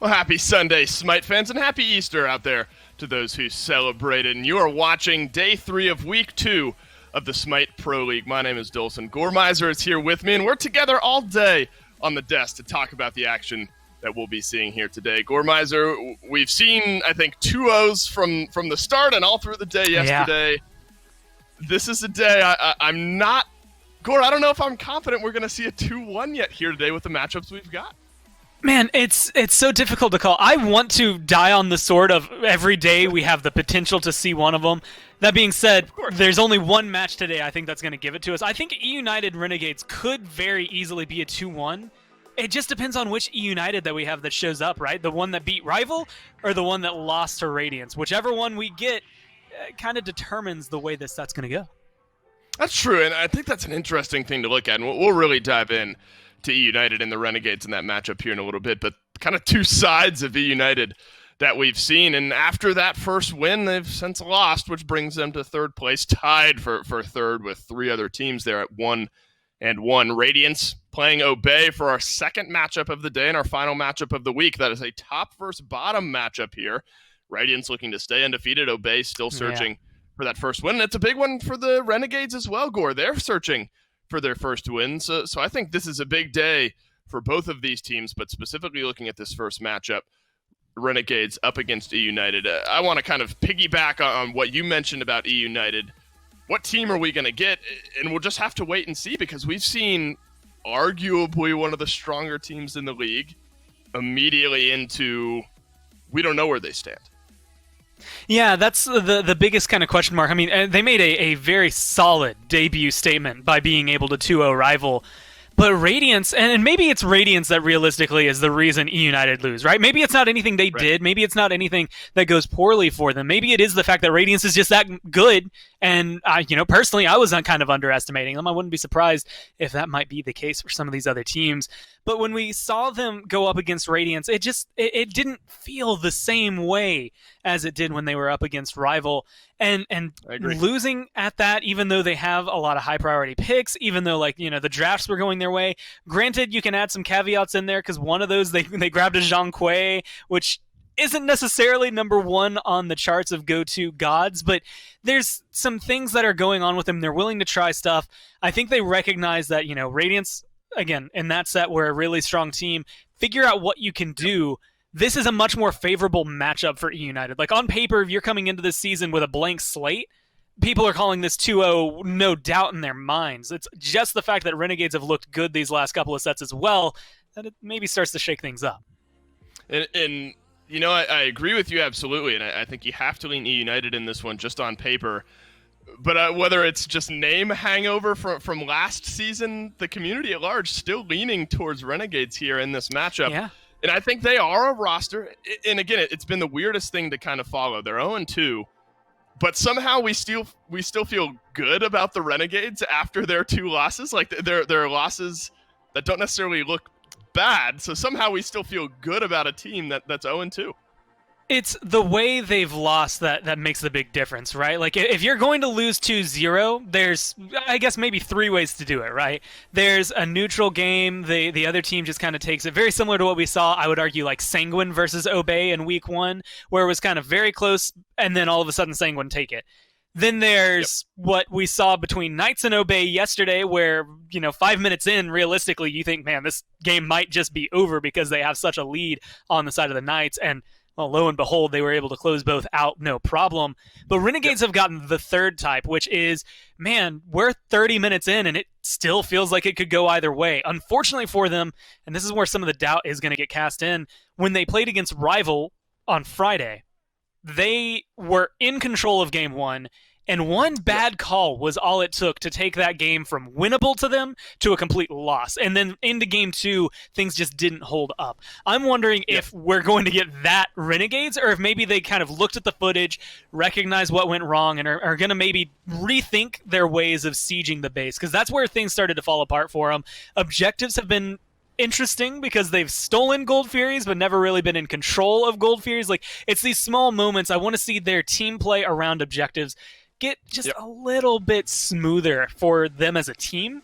Well, happy Sunday, Smite fans, and happy Easter out there to those who celebrate it. And you are watching Day 3 of Week 2 of the Smite Pro League. My name is Dolson. Goremizer is here with me, and we're together all day on the desk to talk about the action that we'll be seeing here today. Goremizer, we've seen, I think, 2-0s from the start and all through the day yesterday. Yeah. This is a day I'm not... Gore, I don't know if I'm confident we're going to see a 2-1 yet here today with the matchups we've got. Man, it's so difficult to call. I want to die on the sword of every day we have the potential to see one of them. That being said, there's only one match today I think that's going to give it to us. I think eUnited Renegades could very easily be a 2-1. It just depends on which eUnited that we have that shows up, right? The one that beat Rival or the one that lost to Radiance. Whichever one we get kind of determines the way this set's going to go. That's true, and I think that's an interesting thing to look at, and we'll really dive in to eUnited and the Renegades in that matchup here in a little bit, but kind of two sides of eUnited that we've seen, and after that first win, they've since lost, which brings them to third place, tied for third with three other teams there at 1-1. Radiance playing Obey for our second matchup of the day and our final matchup of the week. That is a top versus bottom matchup here. Radiance looking to stay undefeated, Obey still searching for that first win, and it's a big one for the Renegades as well, Gore. They're searching for their first win. So I think this is a big day for both of these teams, but specifically looking at this first matchup, Renegades up against eUnited. I want to kind of piggyback on what you mentioned about eUnited. What team are we going to get? And we'll just have to wait and see, because we've seen arguably one of the stronger teams in the league immediately into we don't know where they stand. Yeah, that's the biggest kind of question mark. I mean, they made a very solid debut statement by being able to 2-0 Rival. But Radiance, and maybe it's Radiance that realistically is the reason eUnited lose, right? Maybe it's not anything they did. Maybe it's not anything that goes poorly for them. Maybe it is the fact that Radiance is just that good. And, personally, I was kind of underestimating them. I wouldn't be surprised if that might be the case for some of these other teams. But when we saw them go up against Radiance, it didn't feel the same way as it did when they were up against Rival. And losing at that, even though they have a lot of high priority picks, even though the drafts were going their way. Granted, you can add some caveats in there because one of those they grabbed a Zhang Kui, which isn't necessarily number one on the charts of go-to gods, but there's some things that are going on with them. They're willing to try stuff. I think they recognize that, Radiance, again, in that set, we're a really strong team. Figure out what you can do. This is a much more favorable matchup for eUnited. Like, on paper, if you're coming into this season with a blank slate, people are calling this 2-0, no doubt in their minds. It's just the fact that Renegades have looked good these last couple of sets as well that it maybe starts to shake things up. And I agree with you absolutely, and I think you have to lean eUnited in this one just on paper. But whether it's just name hangover from last season, the community at large still leaning towards Renegades here in this matchup. Yeah. And I think they are a roster. And again, it's been the weirdest thing to kind of follow. They're 0-2, but somehow we still feel good about the Renegades after their two losses. Like they're losses that don't necessarily look bad. So somehow we still feel good about a team that's 0-2. It's the way they've lost that makes the big difference, right? Like, if you're going to lose 2-0, there's, I guess, maybe three ways to do it, right? There's a neutral game. The other team just kind of takes it. Very similar to what we saw, I would argue, like Sanguine versus Obey in Week 1, where it was kind of very close, and then all of a sudden Sanguine take it. Then there's what we saw between Knights and Obey yesterday, where, 5 minutes in, realistically, you think, man, this game might just be over because they have such a lead on the side of the Knights, and well, lo and behold, they were able to close both out, no problem. But Renegades have gotten the third type, which is, man, we're 30 minutes in, and it still feels like it could go either way. Unfortunately for them, and this is where some of the doubt is going to get cast in, when they played against Rival on Friday, they were in control of Game 1, and one bad call was all it took to take that game from winnable to them to a complete loss. And then into Game 2, things just didn't hold up. I'm wondering if we're going to get that Renegades, or if maybe they kind of looked at the footage, recognized what went wrong, and are going to maybe rethink their ways of sieging the base, because that's where things started to fall apart for them. Objectives have been interesting because they've stolen Gold Furies but never really been in control of Gold Furies. Like, it's these small moments. I want to see their team play around objectives get just a little bit smoother for them as a team.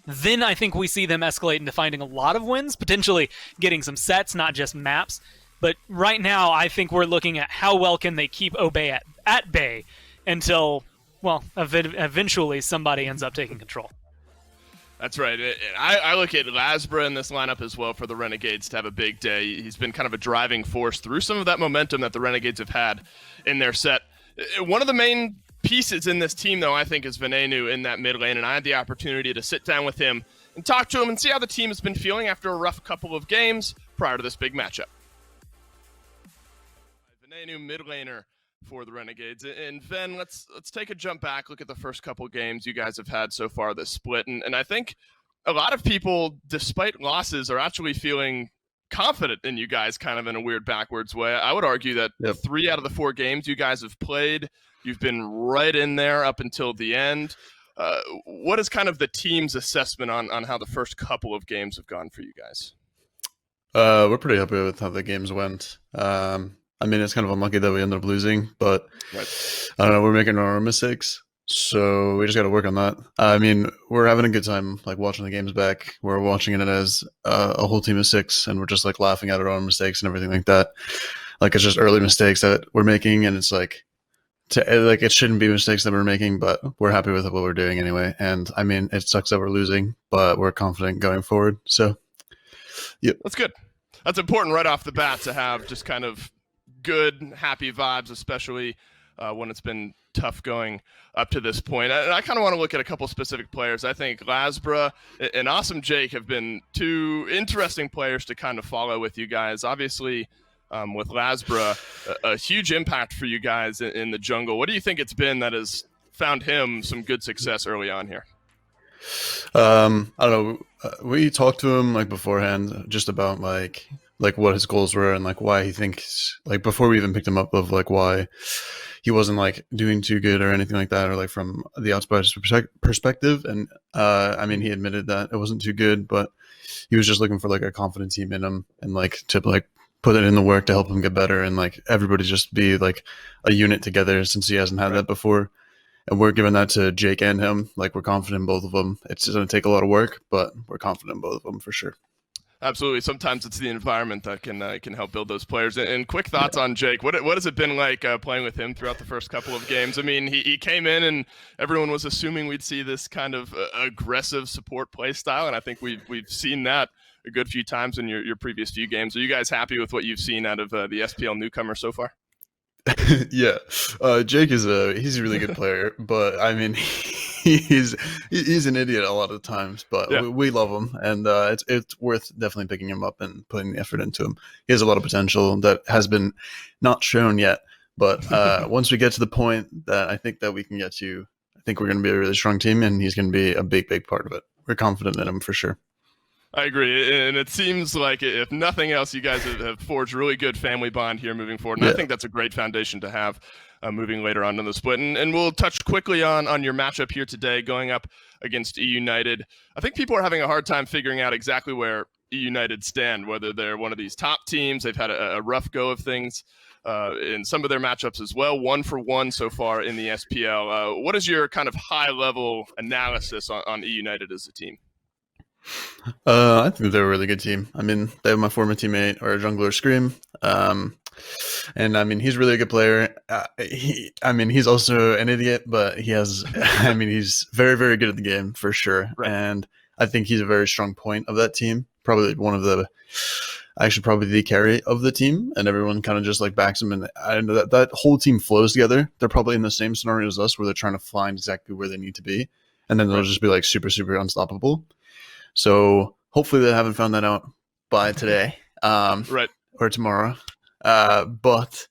then I think we see them escalate into finding a lot of wins, potentially getting some sets, not just maps. But right now, I think we're looking at how well can they keep Obey at bay until, well, eventually somebody ends up taking control. That's right. I look at Lasbra in this lineup as well for the Renegades to have a big day. He's been kind of a driving force through some of that momentum that the Renegades have had in their set. One of the main pieces in this team, though, I think is Venenu in that mid lane, and I had the opportunity to sit down with him and talk to him and see how the team has been feeling after a rough couple of games prior to this big matchup. Venenu mid laner for the Renegades. And Ven, let's take a jump back, look at the first couple games you guys have had so far this split. And I think a lot of people, despite losses, are actually feeling confident in you guys kind of in a weird backwards way. I would argue that 3 out of the 4 games you guys have played, you've been right in there up until the end. What is kind of the team's assessment on how the first couple of games have gone for you guys? We're pretty happy with how the games went. I mean, it's kind of unlucky that we ended up losing, but I don't know, we're making our own mistakes, so we just got to work on that. I mean, we're having a good time, like, watching the games back. We're watching it as a whole team of 6, and we're just, like, laughing at our own mistakes and everything like that. Like, it's just early mistakes that we're making, and it's, like, it shouldn't be mistakes that we're making, but we're happy with what we're doing anyway. And, I mean, it sucks that we're losing, but we're confident going forward, so, yeah. That's good. That's important right off the bat to have just kind of good, happy vibes, especially when it's been tough going up to this point. And I kind of want to look at a couple specific players. I think Lasbra and Awesome Jake have been 2 interesting players to kind of follow with you guys. Obviously, with Lasbra, a huge impact for you guys in the jungle. What do you think it's been that has found him some good success early on here? I don't know. We talked to him like beforehand, just about like what his goals were and like why he thinks, like, before we even picked him up, of like why he wasn't like doing too good or anything like that, or like from the outsider's perspective. And I mean, he admitted that it wasn't too good, but he was just looking for like a confident team in him and like to like put it in the work to help him get better, and like everybody just be like a unit together, since he hasn't had that before. And we're giving that to Jake and him. Like, we're confident in both of them. It's going to take a lot of work, but we're confident in both of them for sure. Absolutely. Sometimes it's the environment that can help build those players. And quick thoughts on Jake. What has it been like playing with him throughout the first couple of games? I mean, he came in and everyone was assuming we'd see this kind of aggressive support play style, and I think we've seen that a good few times in your previous few games. Are you guys happy with what you've seen out of the SPL newcomer so far? Yeah, Jake he's a really good player, but I mean, he's an idiot a lot of times, but we love him, and it's worth definitely picking him up and putting the effort into him. He has a lot of potential that has been not shown yet, but once we get to the point that I think that we can get to, I think we're going to be a really strong team, and he's going to be a big part of it. We're confident in him for sure. I agree, and it seems like, if nothing else, you guys have forged a really good family bond here moving forward, and I think that's a great foundation to have moving later on in the split. And we'll touch quickly on your matchup here today, going up against eUnited. I think people are having a hard time figuring out exactly where eUnited stand, whether they're one of these top teams. They've had a rough go of things in some of their matchups as well, 1-for-1 so far in the SPL. What is your kind of high-level analysis on eUnited as a team? I think they're a really good team. I mean, they have my former teammate, or jungler, Screammmmm. And I mean, he's really a good player. He's also an idiot, but he's very, very good at the game for sure. Right. And I think he's a very strong point of that team. Probably probably the carry of the team, and everyone kind of just like backs him. And I know that whole team flows together. They're probably in the same scenario as us, where they're trying to find exactly where they need to be, and then they'll just be like super, super unstoppable. So hopefully they haven't found that out by today, or tomorrow. But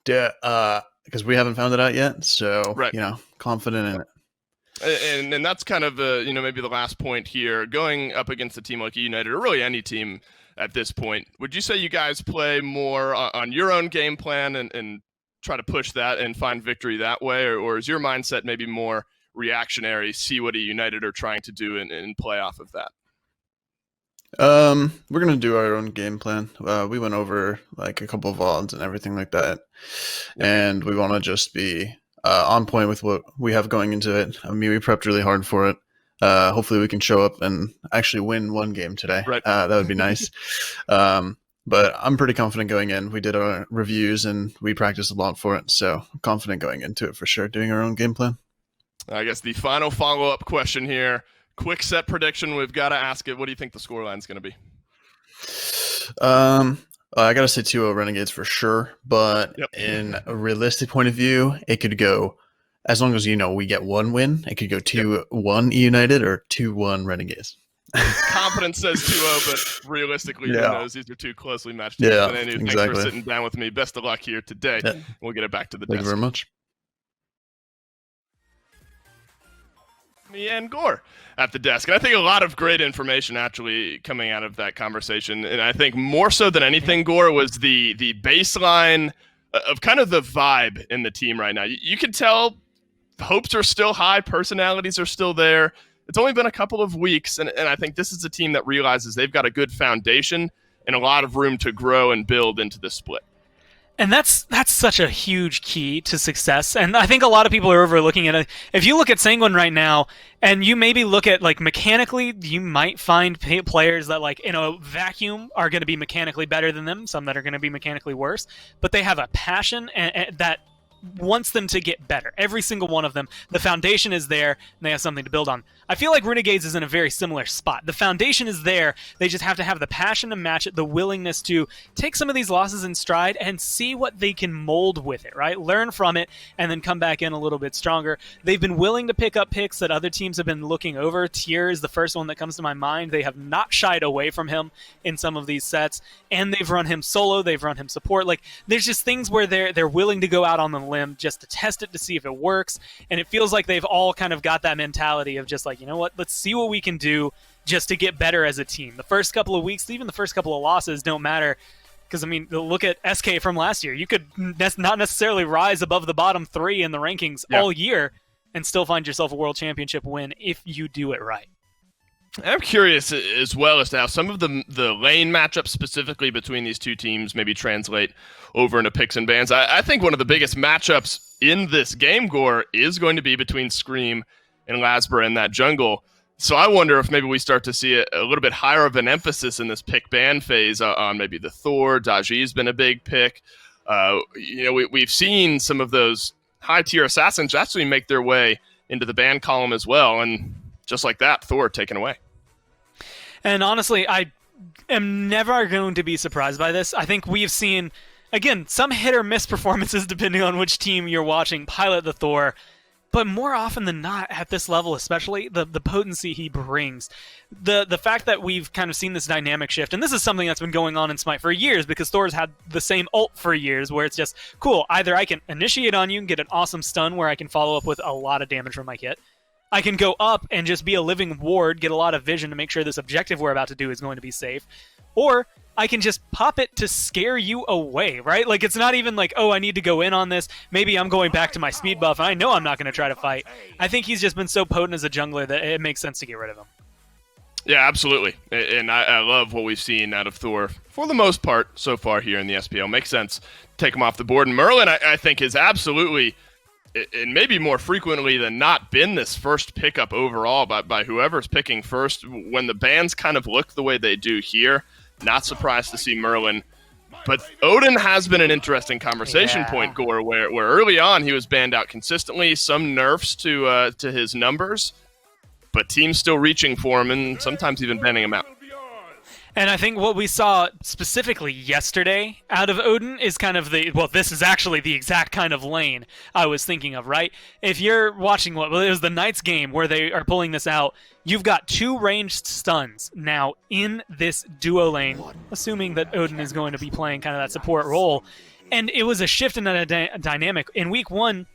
because we haven't found it out yet, so confident in it. And that's kind of maybe the last point here. Going up against a team like eUnited, or really any team at this point, would you say you guys play more on your own game plan and try to push that and find victory that way, or is your mindset maybe more reactionary, see what eUnited are trying to do and play off of that? We're gonna do our own game plan. We went over like a couple of VODs and everything like that, and we want to just be on point with what we have going into it. I mean, we prepped really hard for it. Hopefully we can show up and actually win one game today. Right. That would be nice. But I'm pretty confident going in. We did our reviews and we practiced a lot for it, so I'm confident going into it for sure, doing our own game plan. I guess the final follow-up question here, quick set prediction, we've got to ask it. What do you think the scoreline's going to be? I got to say 2-0 Renegades for sure, but in a realistic point of view, it could go, as long as, we get one win, it could go 2-1 eUnited or 2-1 Renegades. Confidence says 2-0, but realistically, who knows? These are two closely matched teams. Venenu, thanks for sitting down with me. Best of luck here today. Yeah. We'll get it back to the desk. Thank you very much. Me and Gore at the desk. And I think a lot of great information actually coming out of that conversation. And I think more so than anything, Gore, was the baseline of kind of the vibe in the team right now. You can tell hopes are still high, personalities are still there. It's only been a couple of weeks, and I think this is a team that realizes they've got a good foundation and a lot of room to grow and build into this split. And that's such a huge key to success. And I think a lot of people are overlooking it. If you look at Sanguine right now, and you maybe look at, mechanically, you might find players that, in a vacuum, are going to be mechanically better than them, some that are going to be mechanically worse. But they have a passion that wants them to get better. Every single one of them. The foundation is there, and they have something to build on. I feel like Renegades is in a very similar spot. The foundation is there. They just have to have the passion to match it, the willingness to take some of these losses in stride and see what they can mold with it, right? Learn from it, and then come back in a little bit stronger. They've been willing to pick up picks that other teams have been looking over. Tyr is the first one that comes to my mind. They have not shied away from him in some of these sets, and they've run him solo. They've run him support. There's just things where they're willing to go out on the limb just to test it to see if it works, and it feels like they've all kind of got that mentality of just you know what, let's see what we can do just to get better as a team. The first couple of weeks, even the first couple of losses don't matter, because look at SK from last year. You could not necessarily rise above the bottom 3 in the rankings all year and still find yourself a world championship win if you do it right. I'm curious as well as to how some of the lane matchups specifically between these two teams maybe translate over into picks and bans. I think one of the biggest matchups in this game, Gore, is going to be between Scream and Lasbra in that jungle. So I wonder if maybe we start to see a little bit higher of an emphasis in this pick-ban phase on maybe the Thor. Daji's been a big pick. We've seen some of those high-tier assassins actually make their way into the ban column as well, and just like that, Thor taken away. And honestly, I am never going to be surprised by this. I think we've seen, again, some hit-or-miss performances depending on which team you're watching pilot the Thor. But more often than not, at this level especially, the potency he brings. The fact that we've kind of seen this dynamic shift, and this is something that's been going on in SMITE for years, because Thor's had the same ult for years, where it's just, cool, either I can initiate on you and get an awesome stun where I can follow up with a lot of damage from my kit. I can go up and just be a living ward, get a lot of vision to make sure this objective we're about to do is going to be safe. Or I can just pop it to scare you away, right? It's not even oh, I need to go in on this. Maybe I'm going back to my speed buff, and I know I'm not going to try to fight. I think he's just been so potent as a jungler that it makes sense to get rid of him. Yeah, absolutely. And I love what we've seen out of Thor for the most part so far here in the SPL. Makes sense. Take him off the board. And Merlin, I think, is absolutely, and maybe more frequently than not, been this first pickup overall by whoever's picking first. When the bans kind of look the way they do here, not surprised to see Merlin. But Odin has been an interesting conversation point, Gore, where early on he was banned out consistently, some nerfs to his numbers, but teams still reaching for him and sometimes even banning him out. And I think what we saw specifically yesterday out of Odin is kind of this is actually the exact kind of lane I was thinking of, right? If you're watching it was the Knights game where they are pulling this out, you've got 2 ranged stuns now in this duo lane, assuming that Odin is going to be playing kind of that support role. And it was a shift in that dynamic. In week 1,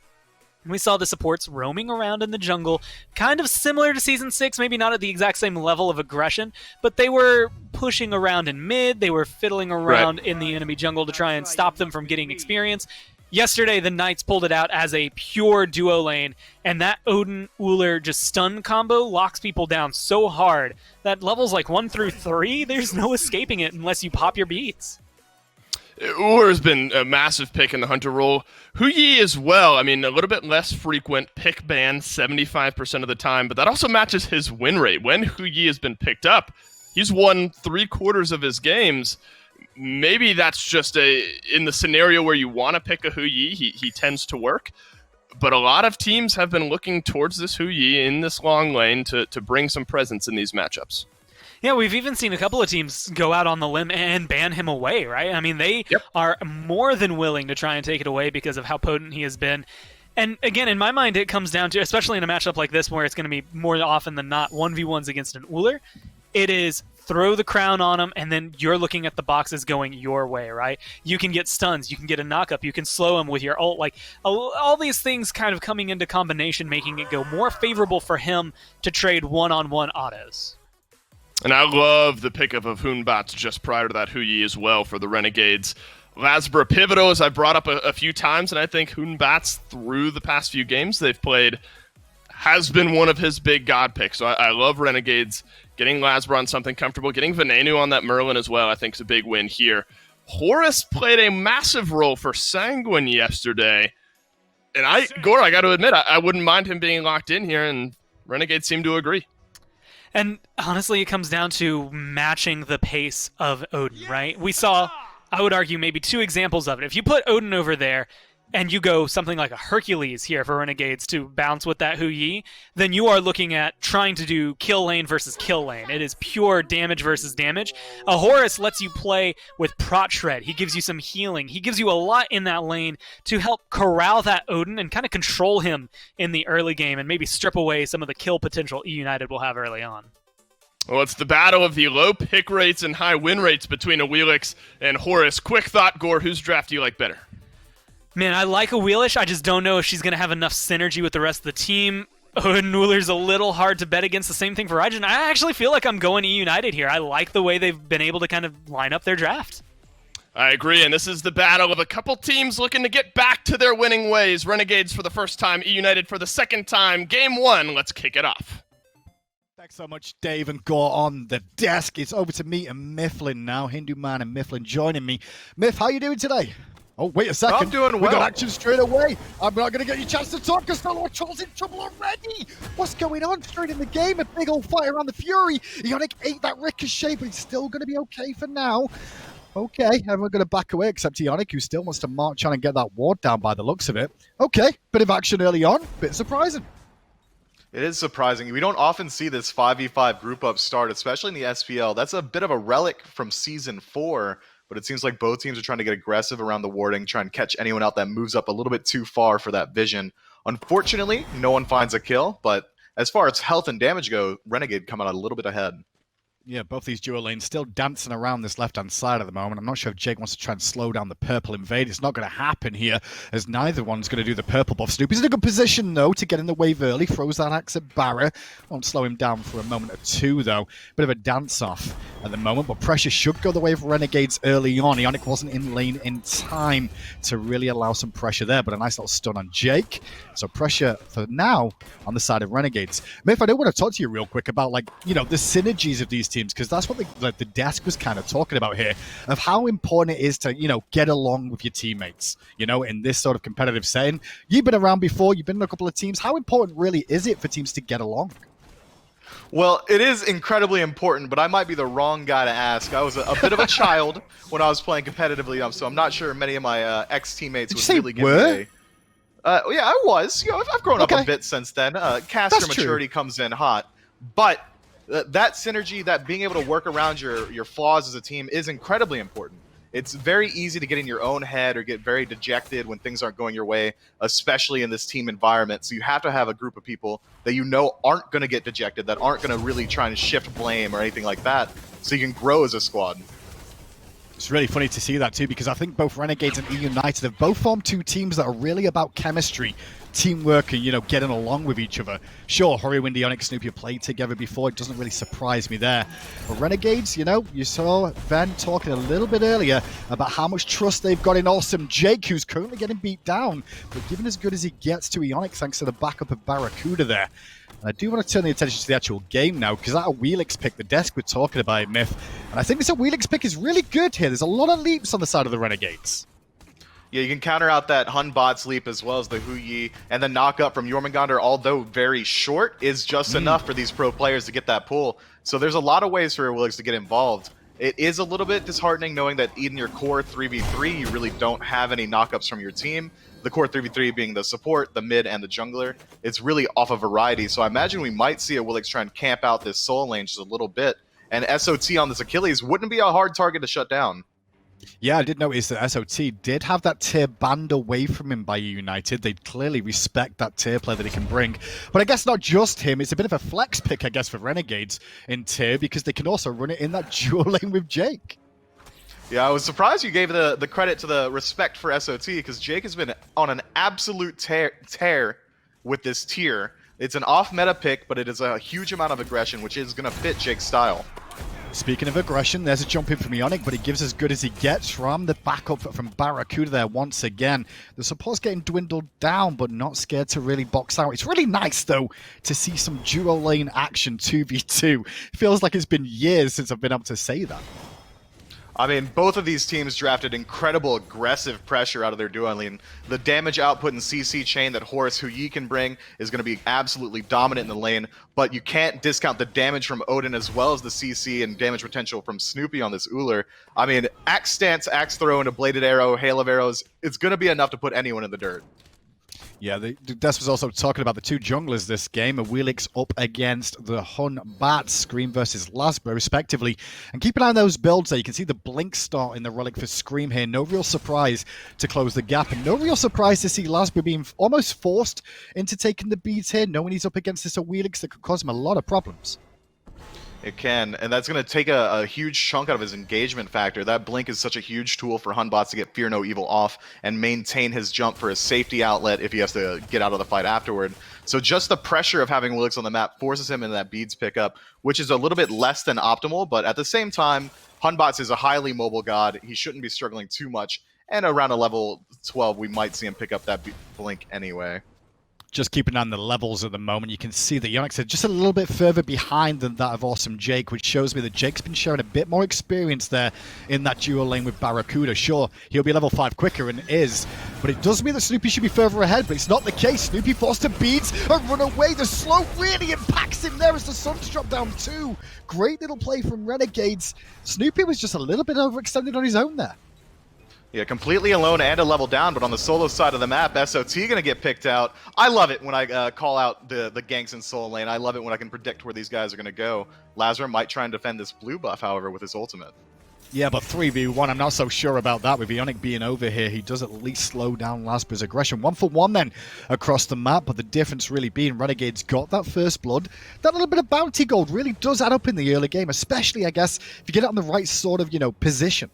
we saw the supports roaming around in the jungle, kind of similar to Season 6, maybe not at the exact same level of aggression, but they were pushing around in mid, they were fiddling around in the enemy jungle to try and stop them from getting experience. Yesterday, the Knights pulled it out as a pure duo lane, and that Odin Ullr just stun combo locks people down so hard that levels 1 through 3, there's no escaping it unless you pop your beats. Ullr has been a massive pick in the Hunter role. Huyi as well. I mean, a little bit less frequent pick ban, 75% of the time, but that also matches his win rate. When Huyi has been picked up, he's won 3/4 of his games. Maybe that's just in the scenario where you want to pick a Huyi, he tends to work. But a lot of teams have been looking towards this Huyi in this long lane to bring some presence in these matchups. Yeah, we've even seen a couple of teams go out on the limb and ban him away, right? I mean, they are more than willing to try and take it away because of how potent he has been. And again, in my mind, it comes down to, especially in a matchup like this where it's going to be more often than not 1v1s against an Ullr, it is throw the crown on him, and then you're looking at the boxes going your way, right? You can get stuns, you can get a knockup, you can slow him with your ult. Like, all these things kind of coming into combination, making it go more favorable for him to trade one-on-one autos. And I love the pickup of Batz just prior to that Huyi as well for the Renegades. Lasbra Pivotal, as I've brought up a few times, and I think Batz, through the past few games they've played, has been one of his big god picks. So I love Renegades getting Lasbra on something comfortable, getting Venenu on that Merlin as well, I think is a big win here. Horus played a massive role for Sanguine yesterday. And Gore, I got to admit, I wouldn't mind him being locked in here, and Renegades seem to agree. And honestly, it comes down to matching the pace of Odin, right? We saw, I would argue, maybe 2 examples of it. If you put Odin over there and you go something like a Hercules here for Renegades to bounce with that Huyi, then you are looking at trying to do kill lane versus kill lane. It is pure damage versus damage. A Horus lets you play with Prot Shred. He gives you some healing. He gives you a lot in that lane to help corral that Odin and kind of control him in the early game and maybe strip away some of the kill potential eUnited will have early on. Well, it's the battle of the low pick rates and high win rates between Awilix and Horus. Quick thought, Gore, whose draft do you like better? Man, I like Awilix. I just don't know if she's going to have enough synergy with the rest of the team. Odin Ullr's a little hard to bet against. The same thing for Raijin. I actually feel like I'm going eUnited here. I like the way they've been able to kind of line up their draft. I agree, and this is the battle of a couple teams looking to get back to their winning ways. Renegades for the first time, eUnited for the second time. Game 1, let's kick it off. Thanks so much, Dave and Gore on the desk. It's over to me and Mifflin now. Hindu Man and Mifflin joining me. Miff, how you doing today? Oh, wait a second. I'm doing well. We got action straight away. I'm not going to get you a chance to talk because SoloOrTroll's in trouble already. What's going on straight in the game? A big old fight around the Fury. Eonic ate that ricochet, but he's still going to be okay for now. Okay, everyone going to back away except Eonic, who still wants to march on and get that ward down by the looks of it. Okay, bit of action early on. Bit surprising. It is surprising. We don't often see this 5v5 group up start, especially in the SPL. That's a bit of a relic from Season 4, but it seems like both teams are trying to get aggressive around the warding, try and catch anyone out that moves up a little bit too far for that vision. Unfortunately, no one finds a kill, but as far as health and damage go, Renegade come out a little bit ahead. Yeah, both these duo lanes still dancing around this left-hand side at the moment. I'm not sure if Jake wants to try and slow down the purple invade. It's not going to happen here, as neither one's going to do the purple buff. Snoopy's in a good position, though, to get in the wave early. Throws that axe at BaRRA. Won't slow him down for a moment or two, though. Bit of a dance-off at the moment, but pressure should go the way of Renegades early on. Eonic wasn't in lane in time to really allow some pressure there, but a nice little stun on Jake. So pressure for now on the side of Renegades. Miff, I do want to talk to you real quick about, like, you know, the synergies of these teams, because that's what the desk was kind of talking about here, of how important it is to, you know, get along with your teammates, you know, in this sort of competitive setting. You've been around before, you've been in a couple of teams. How important really is it for teams to get along? Well, it is incredibly important, but I might be the wrong guy to ask. I was a bit of a child when I was playing competitively, so I'm not sure many of my ex-teammates would really give me yeah, I was. You know, I've grown up a bit since then. Caster maturity comes in hot. But that synergy, that being able to work around your flaws as a team is incredibly important. It's very easy to get in your own head or get very dejected when things aren't going your way, especially in this team environment. So you have to have a group of people that you know aren't going to get dejected, that aren't going to really try and shift blame or anything like that, so you can grow as a squad. It's really funny to see that too, because I think both Renegades and eUnited have both formed two teams that are really about chemistry, teamwork, and, you know, getting along with each other. Sure, Hurriwind, Eonic, Snoopy have played together before. It doesn't really surprise me there. But Renegades, you know, you saw Ven talking a little bit earlier about how much trust they've got in awesome Jake, who's currently getting beat down, but given as good as he gets to Eonic thanks to the backup of BaRRaCCuDDa there. I do want to turn the attention to the actual game now, because that Awilix pick, the desk we're talking about, Myth, and I think this Awilix pick is really good here. There's a lot of leaps on the side of the Renegades. Yeah, you can counter out that Bot's leap as well as the Yi, and the knock-up from Jormungandr, although very short, is just enough for these pro players to get that pull. So there's a lot of ways for Awilix to get involved. It is a little bit disheartening knowing that in your core 3v3, you really don't have any knockups from your team. The core 3v3 being the support, the mid, and the jungler. It's really off a variety, so I imagine we might see Awilix try and camp out this solo lane just a little bit. And SOT on this Achilles wouldn't be a hard target to shut down. Yeah, I did notice that SOT did have that tier banned away from him by eUnited. They clearly respect that tier play that he can bring. But I guess not just him. It's a bit of a flex pick, I guess, for Renegades in tier, because they can also run it in that dual lane with Jake. Yeah, I was surprised you gave the credit to the respect for SOT, because Jake has been on an absolute tear with this tier. It's an off-meta pick, but it is a huge amount of aggression, which is going to fit Jake's style. Speaking of aggression, there's a jump in from Eonic, but he gives as good as he gets from the backup from BaRRaCCuDDa there once again. The support's getting dwindled down, but not scared to really box out. It's really nice, though, to see some duo lane action 2v2. Feels like it's been years since I've been able to say that. I mean, both of these teams drafted incredible aggressive pressure out of their duo lane. The damage output and CC chain that Horus Yi can bring is going to be absolutely dominant in the lane, but you can't discount the damage from Odin as well as the CC and damage potential from Snoopy on this Ullr. I mean, axe stance, axe throw, and a bladed arrow, hail of arrows, it's going to be enough to put anyone in the dirt. Yeah, Des was also talking about the two junglers this game. Awilix up against the Batz, Scream versus Lasbra, respectively. And keep an eye on those builds there. You can see the blink start in the relic for Scream here. No real surprise to close the gap. And no real surprise to see Lasbra being almost forced into taking the beats here, knowing he's up against this Awilix that could cause him a lot of problems. It can, and that's going to take a huge chunk out of his engagement factor. That blink is such a huge tool for Batz to get Fear No Evil off and maintain his jump for a safety outlet if he has to get out of the fight afterward. So just the pressure of having Awilix on the map forces him into that beads pickup, which is a little bit less than optimal, but at the same time, Batz is a highly mobile god. He shouldn't be struggling too much, and around a level 12, we might see him pick up that blink anyway. Just keeping on the levels at the moment, you can see that Eonic is just a little bit further behind than that of Awesome Jake, which shows me that Jake's been showing a bit more experience there in that dual lane with BaRRaCCuDDa. Sure, he'll be level 5 quicker and is, but it does mean that Snoopy should be further ahead, but it's not the case. Snoopy forced to beads and run away. The slow really impacts him there as the sun's dropped down too. Great little play from Renegades. Snoopy was just a little bit overextended on his own there. Yeah, completely alone and a level down, but on the solo side of the map, SOT going to get picked out. I love it when I call out the ganks in solo lane. I love it when I can predict where these guys are going to go. Lasbra might try and defend this blue buff, however, with his ultimate. Yeah, but 3v1, I'm not so sure about that. With Eonic being over here, he does at least slow down Lasbra's aggression. 1-for-1 then across the map, but the difference really being Renegades got that first blood. That little bit of bounty gold really does add up in the early game, especially, I guess, if you get it on the right sort of, position.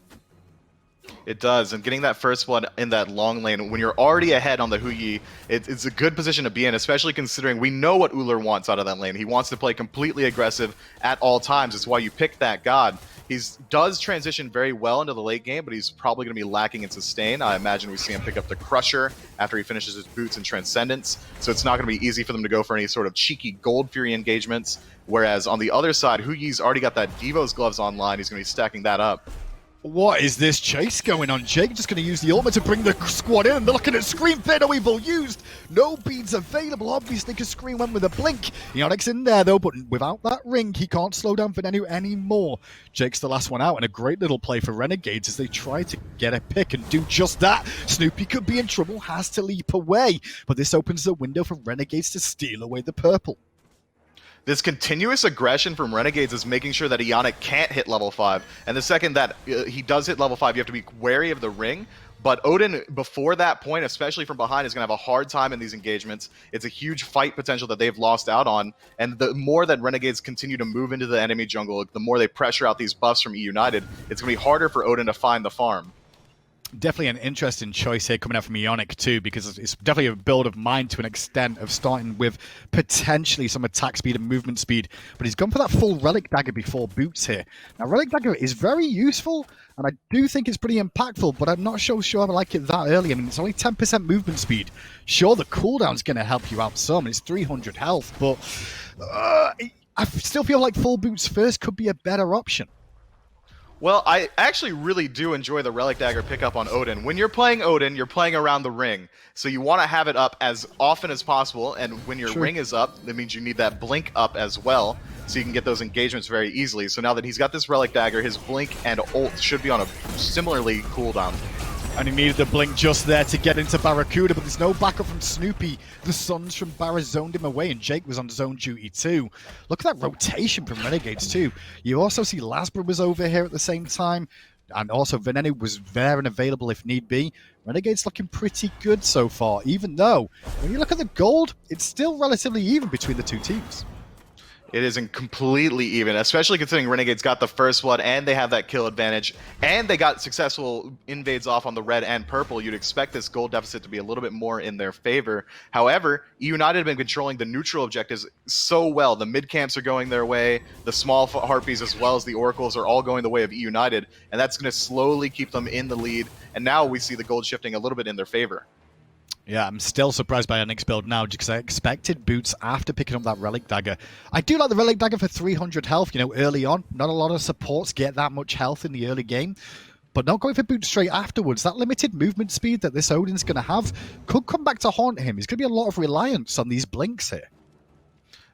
It does, and getting that first blood in that long lane, when you're already ahead on the Yi, it's a good position to be in, especially considering we know what Ullr wants out of that lane. He wants to play completely aggressive at all times. It's why you pick that god. He does transition very well into the late game, but he's probably going to be lacking in sustain. I imagine we see him pick up the Crusher after he finishes his boots and Transcendence, so it's not going to be easy for them to go for any sort of cheeky Gold Fury engagements, whereas on the other side, Yi's already got that Devo's Gloves online. He's going to be stacking that up. What is this chase going on? Jake just going to use the ultimate to bring the squad in. They're looking at Scream, Fear No Evil used. No beads available, obviously, because Scream went with a blink. Eonic's in there, though, but without that ring, he can't slow down Venenu anymore. Jake's the last one out, and a great little play for Renegades as they try to get a pick and do just that. Snoopy could be in trouble, has to leap away, but this opens the window for Renegades to steal away the purple. This continuous aggression from Renegades is making sure that Eonic can't hit level 5. And the second that he does hit level 5, you have to be wary of the ring. But Odin, before that point, especially from behind, is going to have a hard time in these engagements. It's a huge fight potential that they've lost out on. And the more that Renegades continue to move into the enemy jungle, the more they pressure out these buffs from eUnited, it's going to be harder for Odin to find the farm. Definitely an interesting choice here coming out from Eonic too, because it's definitely a build of mine to an extent of starting with potentially some attack speed and movement speed, but he's gone for that full Relic Dagger before boots here. Now Relic Dagger is very useful, And I do think it's pretty impactful, but I'm not sure I like it that early. I mean, it's only 10% movement speed. Sure, the cooldown's going to help you out some. It's 300 health, but I still feel like full boots first could be a better option. Well, I actually really do enjoy the Relic Dagger pickup on Odin. When you're playing Odin, you're playing around the ring, so you want to have it up as often as possible, and when your ring is up, that means you need that blink up as well, so you can get those engagements very easily. So now that he's got this Relic Dagger, his blink and ult should be on a similarly cooldown. And he needed the blink just there to get into BaRRaCCuDDa, but there's no backup from Snoopy. The Suns from BaRRa zoned him away, and Jake was on zone duty too. Look at that rotation from Renegades too. You also see Lasbra was over here at the same time, and also Venenu was there and available if need be. Renegades looking pretty good so far, even though, when you look at the gold, it's still relatively even between the two teams. It isn't completely even, especially considering Renegades got the first blood and they have that kill advantage, and they got successful invades off on the red and purple. You'd expect this gold deficit to be a little bit more in their favor. However, eUnited have been controlling the neutral objectives so well. The mid camps are going their way, the small harpies as well as the oracles are all going the way of eUnited, and that's going to slowly keep them in the lead. And now we see the gold shifting a little bit in their favor. Yeah, I'm still surprised by Onyx build now because I expected boots after picking up that Relic Dagger. I do like the Relic Dagger for 300 health, you know, early on. Not a lot of supports get that much health in the early game, but not going for boots straight afterwards. That limited movement speed that this Odin's going to have could come back to haunt him. There's going to be a lot of reliance on these blinks here.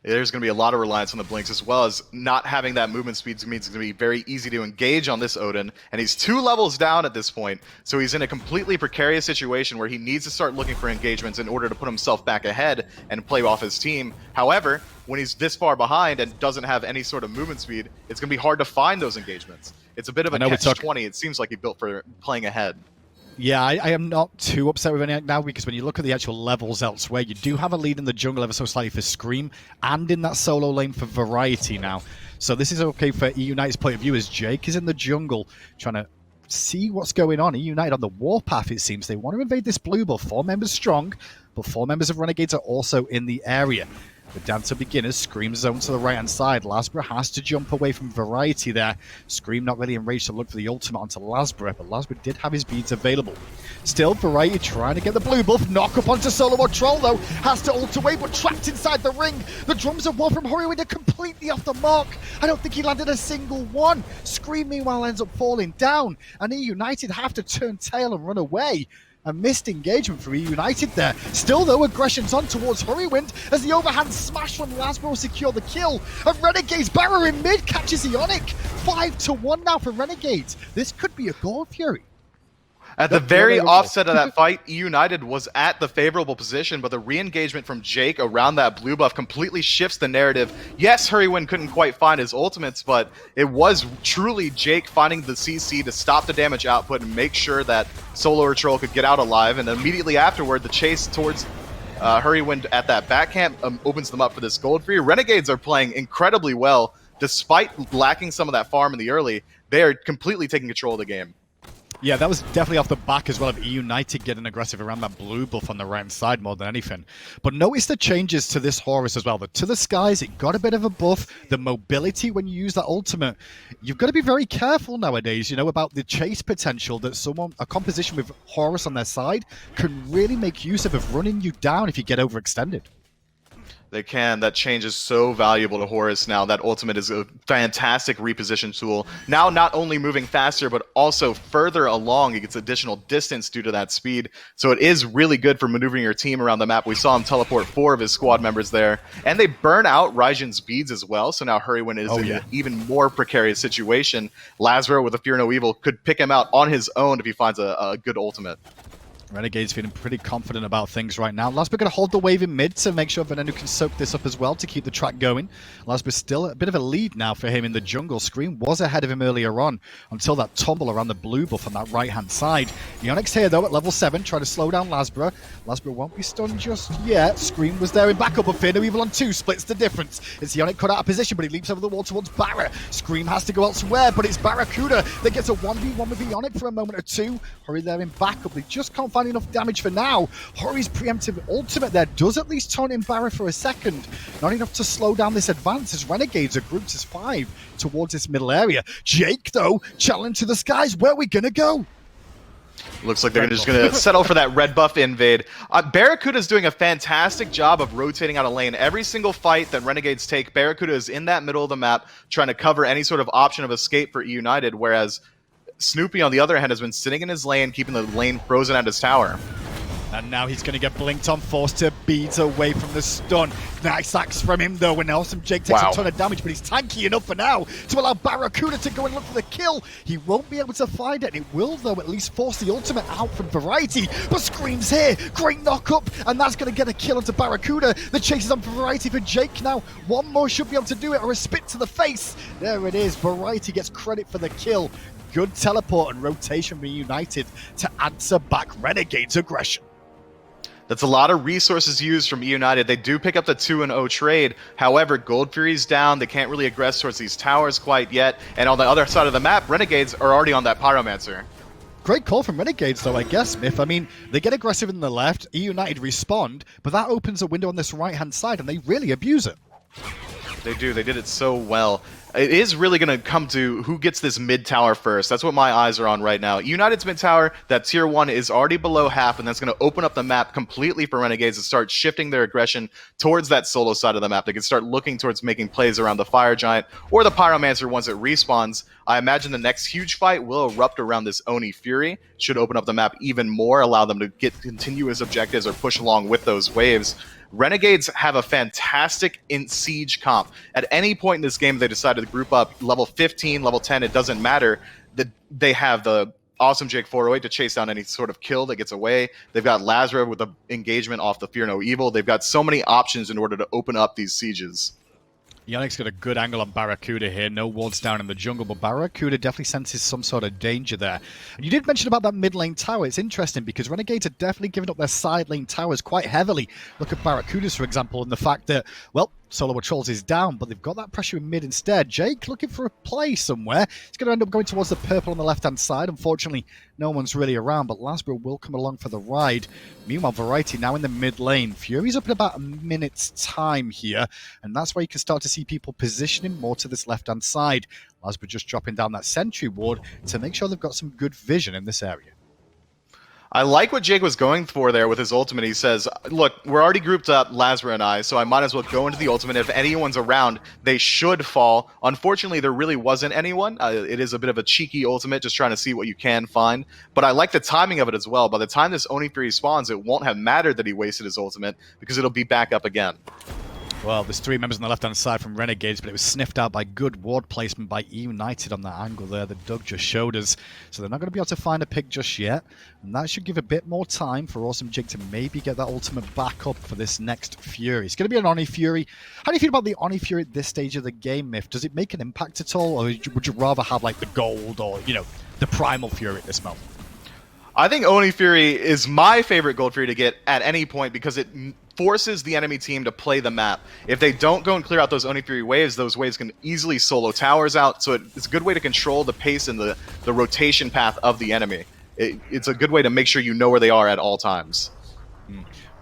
There's going to be a lot of reliance on the blinks, as well as not having that movement speed means it's going to be very easy to engage on this Odin, and he's 2 levels down at this point, so he's in a completely precarious situation where he needs to start looking for engagements in order to put himself back ahead and play off his team. However, when he's this far behind and doesn't have any sort of movement speed, it's going to be hard to find those engagements. It's a bit of a catch-20. It seems like he built for playing ahead. Yeah, I am not too upset with Eonic now, because when you look at the actual levels elsewhere, you do have a lead in the jungle ever so slightly for Scream and in that solo lane for Variety now. So this is okay for eUnited's point of view, as Jake is in the jungle trying to see what's going on. eUnited on the warpath, it seems. They want to invade this blue buff. 4 members strong, but 4 members of Renegades are also in the area. The dance of beginners, Scream zone to the right-hand side. Lasbra has to jump away from Variety there. Scream not really enraged to look for the ultimate onto Lasbra, but Lasbra did have his beads available. Still, Variety trying to get the blue buff. Knock up onto SoloOrTroll, though. Has to ult away, but trapped inside the ring. The drums of war from Hurriwind are completely off the mark. I don't think he landed a single one. Scream, meanwhile, ends up falling down, and eUnited have to turn tail and run away. A missed engagement from eUnited there. Still, though, aggression's on towards Hurriwind as the overhand smash from Lasbra will secure the kill. And Renegades, BaRRa in mid, catches Eonic. 5-1 now for Renegades. This could be a goal, Fury. At the very offset of that fight, eUnited was at the favorable position, but the re-engagement from Jake around that blue buff completely shifts the narrative. Yes, Hurriwind couldn't quite find his ultimates, but it was truly Jake finding the CC to stop the damage output and make sure that SoloOrTroll could get out alive, and immediately afterward, the chase towards Hurriwind at that back camp opens them up for this gold free. Renegades are playing incredibly well. Despite lacking some of that farm in the early, they are completely taking control of the game. Yeah, that was definitely off the back as well of eUnited getting aggressive around that blue buff on the right side more than anything. But notice the changes to this Horus as well. The To the Skies, it got a bit of a buff. The mobility when you use that ultimate. You've got to be very careful nowadays, you know, about the chase potential that a composition with Horus on their side can really make use of running you down if you get overextended. They can. That change is so valuable to Horus now. That ultimate is a fantastic reposition tool. Now not only moving faster, but also further along. He gets additional distance due to that speed. So it is really good for maneuvering your team around the map. We saw him teleport 4 of his squad members there. And they burn out Raijin's beads as well. So now Hurriwind is in an even more precarious situation. Lasbra with a Fear No Evil could pick him out on his own if he finds a good ultimate. Renegades feeling pretty confident about things right now. Lasbra going to hold the wave in mid to make sure Venenu can soak this up as well to keep the track going. Lasbra still a bit of a lead now for him in the jungle. Scream was ahead of him earlier on until that tumble around the blue buff on that right-hand side. Eonic's here, though, at level 7, trying to slow down Lasbra. Lasbra won't be stunned just yet. Scream was there in backup, but Fear No Evil on 2 splits the difference. It's Eonic cut out of position, but he leaps over the wall towards BaRRa. Scream has to go elsewhere, but it's BaRRaCCuDDa that gets a 1v1 with Eonic for a moment or two. Hurry there in backup. They just can't find enough damage for now. Hori's preemptive ultimate there does at least taunt in BaRRA for a second. Not enough to slow down this advance as Renegades are grouped as 5 towards this middle area. Jake, though, challenge to the skies. Where are we going to go? Looks like they're just going to settle for that red buff invade. BaRRaCCuDDa is doing a fantastic job of rotating out a lane. Every single fight that Renegades take, BaRRaCCuDDa is in that middle of the map trying to cover any sort of option of escape for eUnited, whereas Snoopy, on the other hand, has been sitting in his lane, keeping the lane frozen at his tower. And now he's going to get blinked on, forced to beat away from the stun. Nice axe from him, though, and Awesome Jake takes a ton of damage, but he's tanky enough for now to allow BaRRaCCuDDa to go and look for the kill. He won't be able to find it, and it will, though, at least force the ultimate out from Variety. But Scream's here, great knock-up, and that's going to get a kill onto BaRRaCCuDDa. The chase is on for Variety for Jake now. One more should be able to do it, or a spit to the face. There it is, Variety gets credit for the kill. Good teleport and rotation for eUnited to answer back Renegade's aggression. That's a lot of resources used from eUnited. They do pick up the 2-0 trade. However, Gold Fury's down. They can't really aggress towards these towers quite yet. And on the other side of the map, Renegades are already on that Pyromancer. Great call from Renegades, though, I guess, Smith. I mean, they get aggressive in the left, eUnited respond, but that opens a window on this right-hand side, and they really abuse it. They do. They did it so well. It is really going to come to who gets this mid tower first. That's what my eyes are on right now. United's mid tower, that tier 1 is already below half, and that's going to open up the map completely for Renegades to start shifting their aggression towards that solo side of the map. They can start looking towards making plays around the Fire Giant or the Pyromancer once it respawns. I imagine the next huge fight will erupt around this Oni Fury. Should open up the map even more, allow them to get continuous objectives or push along with those waves. Renegades have a fantastic siege comp. At any point in this game, they decided to group up level 15, level 10, it doesn't matter. They have the Awesome Jake 408 to chase down any sort of kill that gets away. They've got Lasbra with the engagement off the Fear No Evil. They've got so many options in order to open up these sieges. Eonic's got a good angle on BaRRaCCuDDa here. No wards down in the jungle, but BaRRaCCuDDa definitely senses some sort of danger there. And you did mention about that mid lane tower. It's interesting because Renegades are definitely giving up their side lane towers quite heavily. Look at BaRRaCCuDDa's, for example, and the fact that, well, SoloOrTroll is down, but they've got that pressure in mid instead. Jake looking for a play somewhere. He's going to end up going towards the purple on the left-hand side. Unfortunately, no one's really around, but Lasbra will come along for the ride. Meanwhile, Variety now in the mid lane. Fury's up in about a minute's time here, and that's where you can start to see people positioning more to this left-hand side. Lasbra just dropping down that sentry ward to make sure they've got some good vision in this area. I like what Jake was going for there with his ultimate. He says, look, we're already grouped up, Lasbra and I, so I might as well go into the ultimate. If anyone's around, they should fall. Unfortunately, there really wasn't anyone. It is a bit of a cheeky ultimate, just trying to see what you can find. But I like the timing of it as well. By the time this Oni Fury spawns, it won't have mattered that he wasted his ultimate, because it'll be back up again. Well, there's 3 members on the left-hand side from Renegades, but it was sniffed out by good ward placement by eUnited on that angle there that Doug just showed us. So they're not going to be able to find a pick just yet, and that should give a bit more time for Awesome Jake to maybe get that ultimate back up for this next Fury. It's going to be an Oni Fury. How do you feel about the Oni Fury at this stage of the game, Myth? Does it make an impact at all, or would you rather have, like, the gold or, you know, the Primal Fury at this moment? I think Oni Fury is my favorite gold Fury to get at any point because it forces the enemy team to play the map. If they don't go and clear out those Oni Fury waves, those waves can easily solo towers out, so it's a good way to control the pace and the rotation path of the enemy. It's a good way to make sure you know where they are at all times.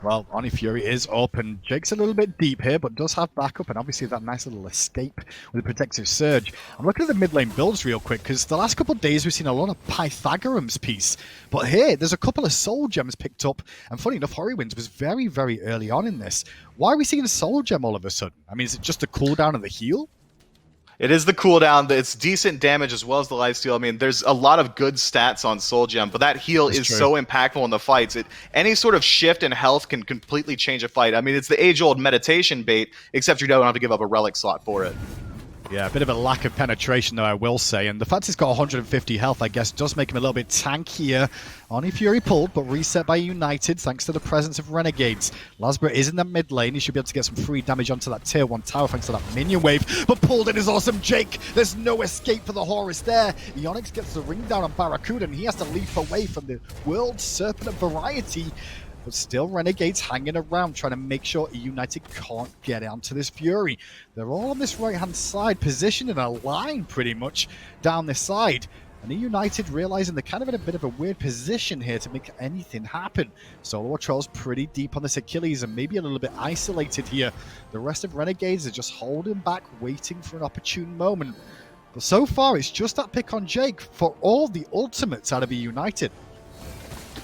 Well, Oni Fury is up, and Jake's a little bit deep here, but does have backup, and obviously that nice little escape with the Protective Surge. I'm looking at the mid lane builds real quick, because the last couple of days we've seen a lot of Pythagorum's piece, but here, there's a couple of Soul Gems picked up, and funny enough, Hurriwind was very, very early on in this. Why are we seeing a Soul Gem all of a sudden? I mean, is it just the cooldown of the heal? It is the cooldown. It's decent damage as well as the lifesteal. I mean, there's a lot of good stats on Soul Gem, but that heal is so impactful in the fights. Any sort of shift in health can completely change a fight. I mean, it's the age-old meditation bait, except you don't have to give up a relic slot for it. Yeah, a bit of a lack of penetration, though, I will say. And the fact he's got 150 health, I guess, does make him a little bit tankier. Oni Fury pulled, but reset by eUnited, thanks to the presence of Renegades. Lasbra is in the mid lane. He should be able to get some free damage onto that tier 1 tower, thanks to that minion wave. But pulled in is Awesome Jake. There's no escape for the Horus there. Eonic gets the ring down on BaRRaCCuDDa, and he has to leap away from the World Serpent of Variety. But still, Renegades hanging around, trying to make sure eUnited can't get onto this Fury. They're all on this right-hand side, positioned in a line, pretty much, down this side. And eUnited realizing they're kind of in a bit of a weird position here to make anything happen. SoloOrTroll's pretty deep on this Achilles and maybe a little bit isolated here. The rest of Renegades are just holding back, waiting for an opportune moment. But so far, it's just that pick on Jake for all the ultimates out of eUnited.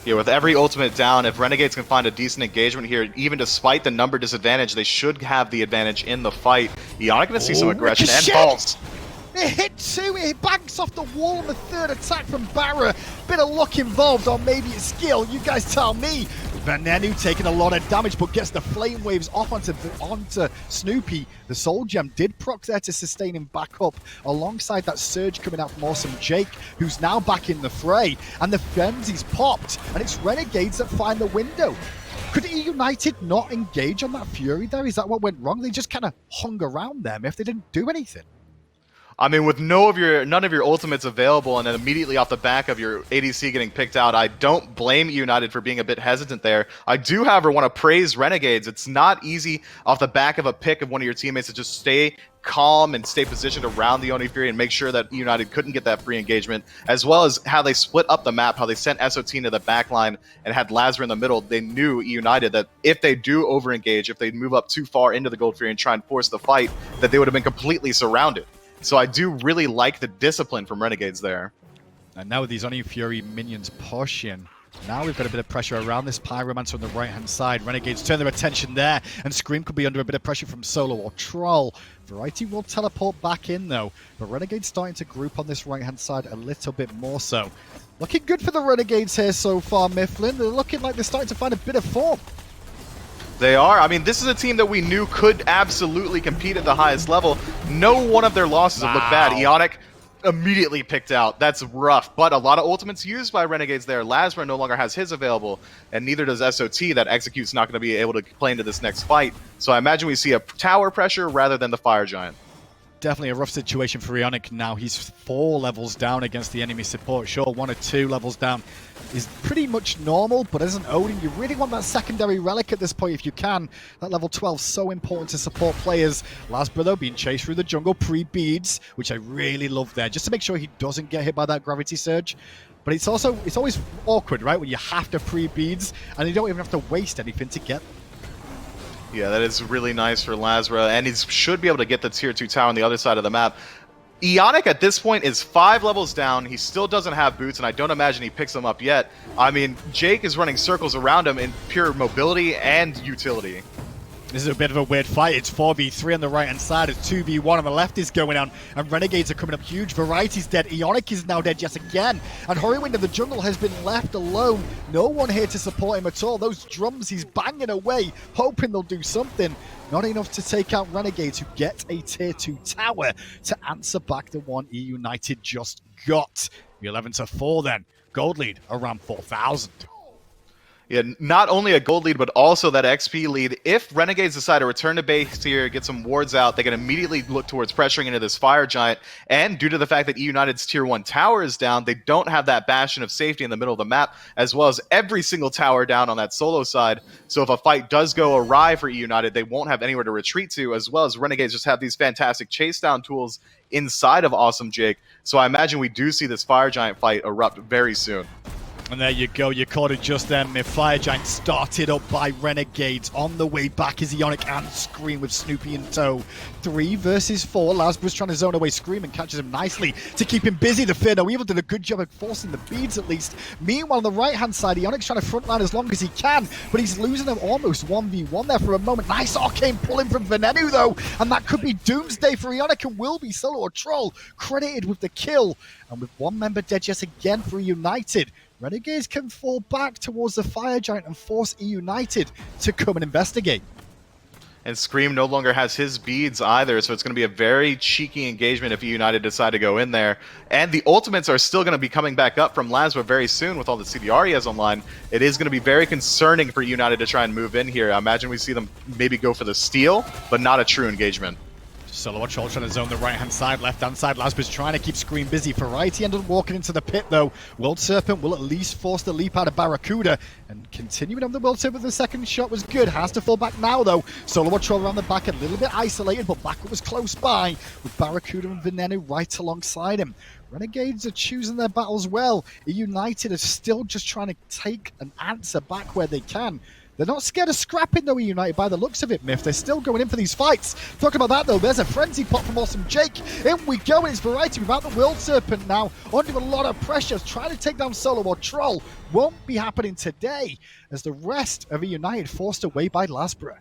Yeah, with every ultimate down, if Renegades can find a decent engagement here, even despite the number disadvantage, they should have the advantage in the fight. Eonic gonna see some aggression and pulse. It hit two, it banks off the wall on the third attack from BaRRA. Bit of luck involved, or maybe it's skill, you guys tell me. Venenu taking a lot of damage, but gets the flame waves off onto Snoopy. The soul gem did proc there to sustain him back up, alongside that surge coming out from awesome Jake, who's now back in the fray. And the frenzy's popped, and it's Renegades that find the window. Could eUnited not engage on that Fury there? Is that what went wrong? They just kind of hung around them if they didn't do anything. I mean, with none of your ultimates available, and then immediately off the back of your ADC getting picked out, I don't blame United for being a bit hesitant there. I do, however, want to praise Renegades. It's not easy off the back of a pick of one of your teammates to just stay calm and stay positioned around the Oni Fury and make sure that United couldn't get that free engagement, as well as how they split up the map, how they sent SOT into the backline and had Lasbra in the middle. They knew United that if they do over-engage, if they move up too far into the Gold Fury and try and force the fight, that they would have been completely surrounded. So I do really like the discipline from Renegades there. And now with these Oni Fury minions pushing, now we've got a bit of pressure around this Pyromancer on the right-hand side. Renegades turn their attention there, and Scream could be under a bit of pressure from SoloOrTroll. Variety will teleport back in, though, but Renegades starting to group on this right-hand side a little bit more so. Looking good for the Renegades here so far, Mifflin. They're looking like they're starting to find a bit of form. They are. I mean, this is a team that we knew could absolutely compete at the highest level. No one of their losses have looked bad. Eonic immediately picked out. That's rough. But a lot of ultimates used by Renegades there. Lasbra no longer has his available, and neither does SOT. That Execute's not going to be able to play into this next fight. So I imagine we see a tower pressure rather than the Fire Giant. Definitely a rough situation for Eonic now. He's 4 levels down against the enemy support. Sure, 1 or 2 levels down is pretty much normal, but as an Odin, you really want that secondary relic at this point if you can. That level 12 is so important to support players. Lasbra, though, being chased through the jungle pre-beads, which I really love there, just to make sure he doesn't get hit by that gravity surge. But it's always awkward, right, when you have to pre-beads, and you don't even have to waste anything to get them. Yeah, that is really nice for Lasbra, and he should be able to get the tier 2 tower on the other side of the map. Eonic at this point is 5 levels down. He still doesn't have boots, and I don't imagine he picks them up yet. I mean, Jake is running circles around him in pure mobility and utility. This is a bit of a weird fight. It's 4v3 on the right-hand side. It's 2v1 on the left is going on. And Renegades are coming up huge. Variety's dead. Eonic is now dead yet again. And Hurriwind in the jungle has been left alone. No one here to support him at all. Those drums he's banging away, hoping they'll do something. Not enough to take out Renegades, who get a tier 2 tower to answer back the one eUnited just got. The 11-4 then. Gold lead around 4,000. Yeah, not only a gold lead, but also that XP lead. If Renegades decide to return to base here, get some wards out, they can immediately look towards pressuring into this Fire Giant. And due to the fact that eUnited's tier 1 tower is down, they don't have that bastion of safety in the middle of the map, as well as every single tower down on that solo side. So if a fight does go awry for eUnited, they won't have anywhere to retreat to, as well as Renegades just have these fantastic chase down tools inside of Awesome Jake. So I imagine we do see this Fire Giant fight erupt very soon. And there you go, you caught it just then. The Fire Giant started up by Renegades. On the way back is Eonic and Scream with Snoopy in tow. 3 versus 4. Lasbra's trying to zone away Scream and catches him nicely to keep him busy. The Fear No Evil did a good job of forcing the beads at least. Meanwhile, on the right-hand side, Eonic's trying to frontline as long as he can, but he's losing them almost 1v1 there for a moment. Nice arcane pulling from Venenu, though, and that could be doomsday for Eonic and will be SoloOrTroll credited with the kill. And with 1 member dead yet again for United, Renegades can fall back towards the Fire Giant and force eUnited to come and investigate. And Scream no longer has his beads either, so it's going to be a very cheeky engagement if eUnited decide to go in there. And the ultimates are still going to be coming back up from Lasbra very soon with all the CDR he has online. It is going to be very concerning for eUnited to try and move in here. I imagine we see them maybe go for the steal, but not a true engagement. SoloOrTroll trying to zone the right-hand side, left-hand side. Lasbra's trying to keep Scream busy. Variety ended up walking into the pit, though. World Serpent will at least force the leap out of BaRRaCCuDDa. And continuing on the World Serpent, the second shot was good. Has to fall back now, though. SoloOrTroll around the back, a little bit isolated, but backup was close by, with BaRRaCCuDDa and Venenu right alongside him. Renegades are choosing their battles well. eUnited are still just trying to take an answer back where they can. They're not scared of scrapping though, eUnited, by the looks of it, Myth. They're still going in for these fights. Talking about that though, there's a frenzy pop from Awesome Jake. In we go, and it's Variety without the World Serpent now. Under a lot of pressure, trying to take down SoloOrTroll. Won't be happening today, as the rest of eUnited forced away by Lasbra.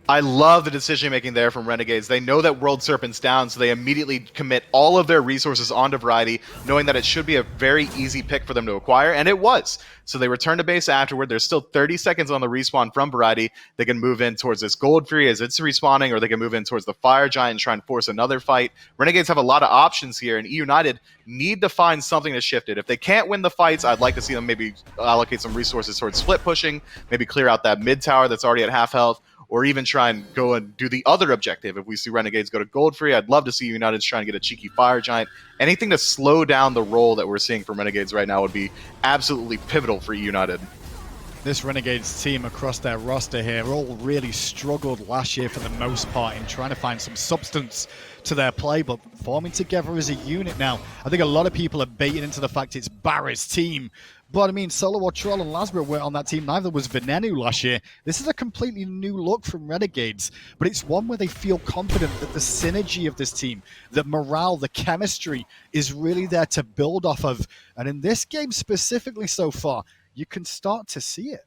I love the decision making there from Renegades. They know that World Serpent's down, so they immediately commit all of their resources onto Variety, knowing that it should be a very easy pick for them to acquire, and it was. So they return to base afterward. There's still 30 seconds on the respawn from Variety. They can move in towards this Gold Fury as it's respawning, or they can move in towards the Fire Giant and try and force another fight. Renegades have a lot of options here, and eUnited need to find something to shift it. If they can't win the fights, I'd like to see them maybe allocate some resources towards split pushing, maybe clear out that mid tower that's already at half health, or even try and go and do the other objective. If we see Renegades go to Gold Free, I'd love to see United's trying to get a cheeky Fire Giant. Anything to slow down the roll that we're seeing from Renegades right now would be absolutely pivotal for United. This Renegades team across their roster here all really struggled last year for the most part in trying to find some substance to their play, but forming together as a unit now. I think a lot of people are baiting into the fact it's BaRRa's team. But I mean, SoloOrTroll and Lasbra weren't on that team. Neither was Venenu last year. This is a completely new look from Renegades, but it's one where they feel confident that the synergy of this team, the morale, the chemistry is really there to build off of. And in this game specifically so far, you can start to see it.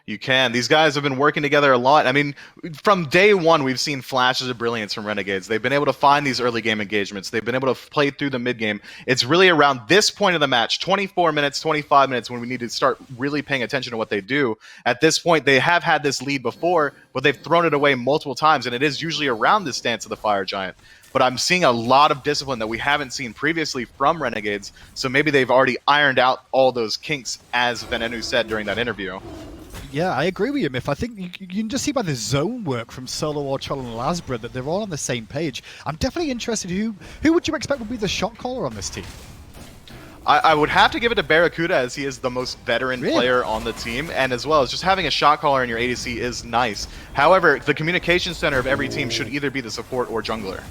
You can. These guys have been working together a lot. I mean, from day one, we've seen flashes of brilliance from Renegades. They've been able to find these early game engagements. They've been able to play through the mid game. It's really around this point of the match, 24 minutes, 25 minutes, when we need to start really paying attention to what they do. At this point, they have had this lead before, but they've thrown it away multiple times, and it is usually around this stance of the Fire Giant. But I'm seeing a lot of discipline that we haven't seen previously from Renegades, so maybe they've already ironed out all those kinks, as Venenu said during that interview. Yeah, I agree with you, Myth. I think you can just see by the zone work from SoloOrTroll and Lasbra that they're all on the same page. I'm definitely interested. Who would you expect would be the shot caller on this team? I would have to give it to BaRRaCCuDDa, as he is the most veteran player on the team, and as well as just having a shot caller in your ADC is nice. However, the communication center of every team should either be the support or jungler.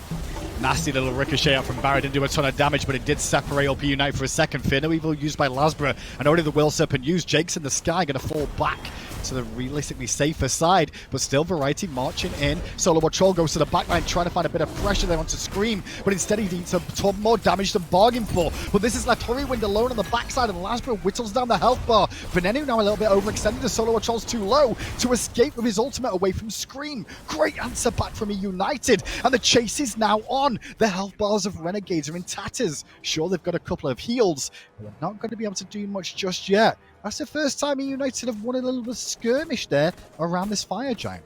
Nasty little ricochet out from BaRRA, didn't do a ton of damage, but it did separate up eUnited for a second. Fear no evil used by Lasbra, and already the Will Serpent used. Jake's in the sky, going to fall back to the realistically safer side, but still Variety marching in. SoloOrTroll goes to the backline, trying to find a bit of pressure there onto Scream, but instead he needs a ton more damage than bargained for. But this has left Hurriwind alone on the backside, and Lasbra whittles down the health bar. Venenu now a little bit overextended, as SoloOrTroll's too low to escape with his ultimate away from Scream. Great answer back from eUnited, and the chase is now on. The health bars of Renegades are in tatters. Sure, they've got a couple of heals, but they're not going to be able to do much just yet. That's the first time eUnited have won a little bit of skirmish there around this Fire Giant.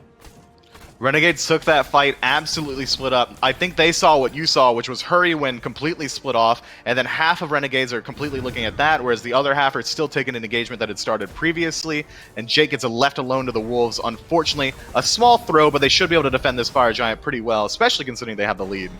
Renegades took that fight absolutely split up. I think they saw what you saw, which was Hurriwind completely split off, and then half of Renegades are completely looking at that, whereas the other half are still taking an engagement that had started previously, and Jake gets left alone to the Wolves. Unfortunately, a small throw, but they should be able to defend this Fire Giant pretty well, especially considering they have the lead.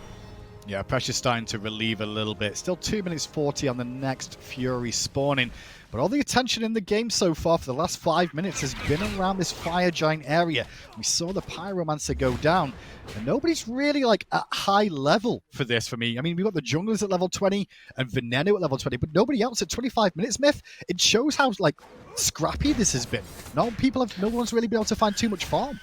Yeah, pressure's starting to relieve a little bit. Still 2 minutes 40 on the next Fury spawning. But all the attention in the game so far for the last 5 minutes has been around this Fire Giant area. We saw the Pyromancer go down, and nobody's really like at high level for this for me. I mean, we've got the junglers at level 20 and Venenu at level 20, but nobody else at 25 minutes, Myth. It shows how like scrappy this has been. No one's really been able to find too much farm.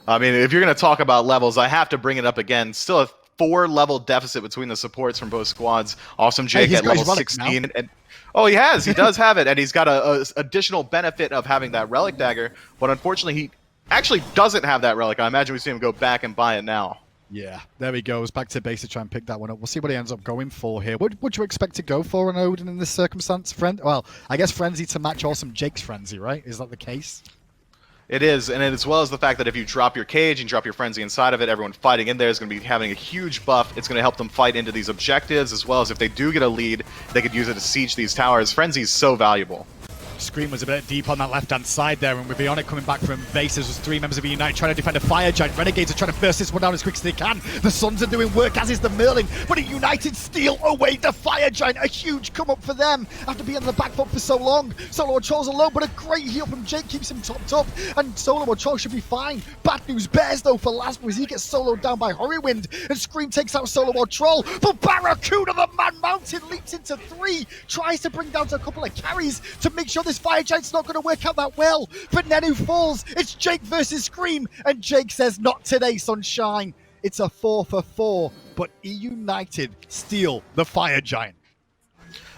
I mean, if you're going to talk about levels, I have to bring it up again. Still a 4-level deficit between the supports from both squads. Awesome Jake at level 16. And, oh, he has. He does have it. And he's got a additional benefit of having that Relic Dagger. But unfortunately, he actually doesn't have that Relic. I imagine we see him go back and buy it now. Yeah, there he goes. Back to base to try and pick that one up. We'll see what he ends up going for here. What would you expect to go for an Odin in this circumstance? Well, I guess Frenzy to match Awesome Jake's Frenzy, right? Is that the case? It is, and as well as the fact that if you drop your cage and drop your frenzy inside of it, everyone fighting in there is going to be having a huge buff. It's going to help them fight into these objectives, as well as if they do get a lead, they could use it to siege these towers. Frenzy is so valuable. Scream was a bit deep on that left-hand side there, and with Eonic coming back from base, there's 3 members of eUnited trying to defend a Fire Giant. Renegades are trying to burst this one down as quick as they can. The Suns are doing work, as is the Merlin, but eUnited steal away the Fire Giant. A huge come-up for them after being on the back foot for so long. SoloOrTroll's alone, but a great heal from Jake keeps him topped up, and SoloOrTroll should be fine. Bad news bears, though, for Lasbra as he gets soloed down by Hurriwind, and Scream takes out SoloOrTroll, but BaRRaCCuDDa, the Man Mountain, leaps into 3, tries to bring down a couple of carries to make sure this Fire Giant's not going to work out that well. Venenu falls. It's Jake versus Scream, and Jake says, "Not today, sunshine." It's a 4-for-4, but eUnited steal the Fire Giant.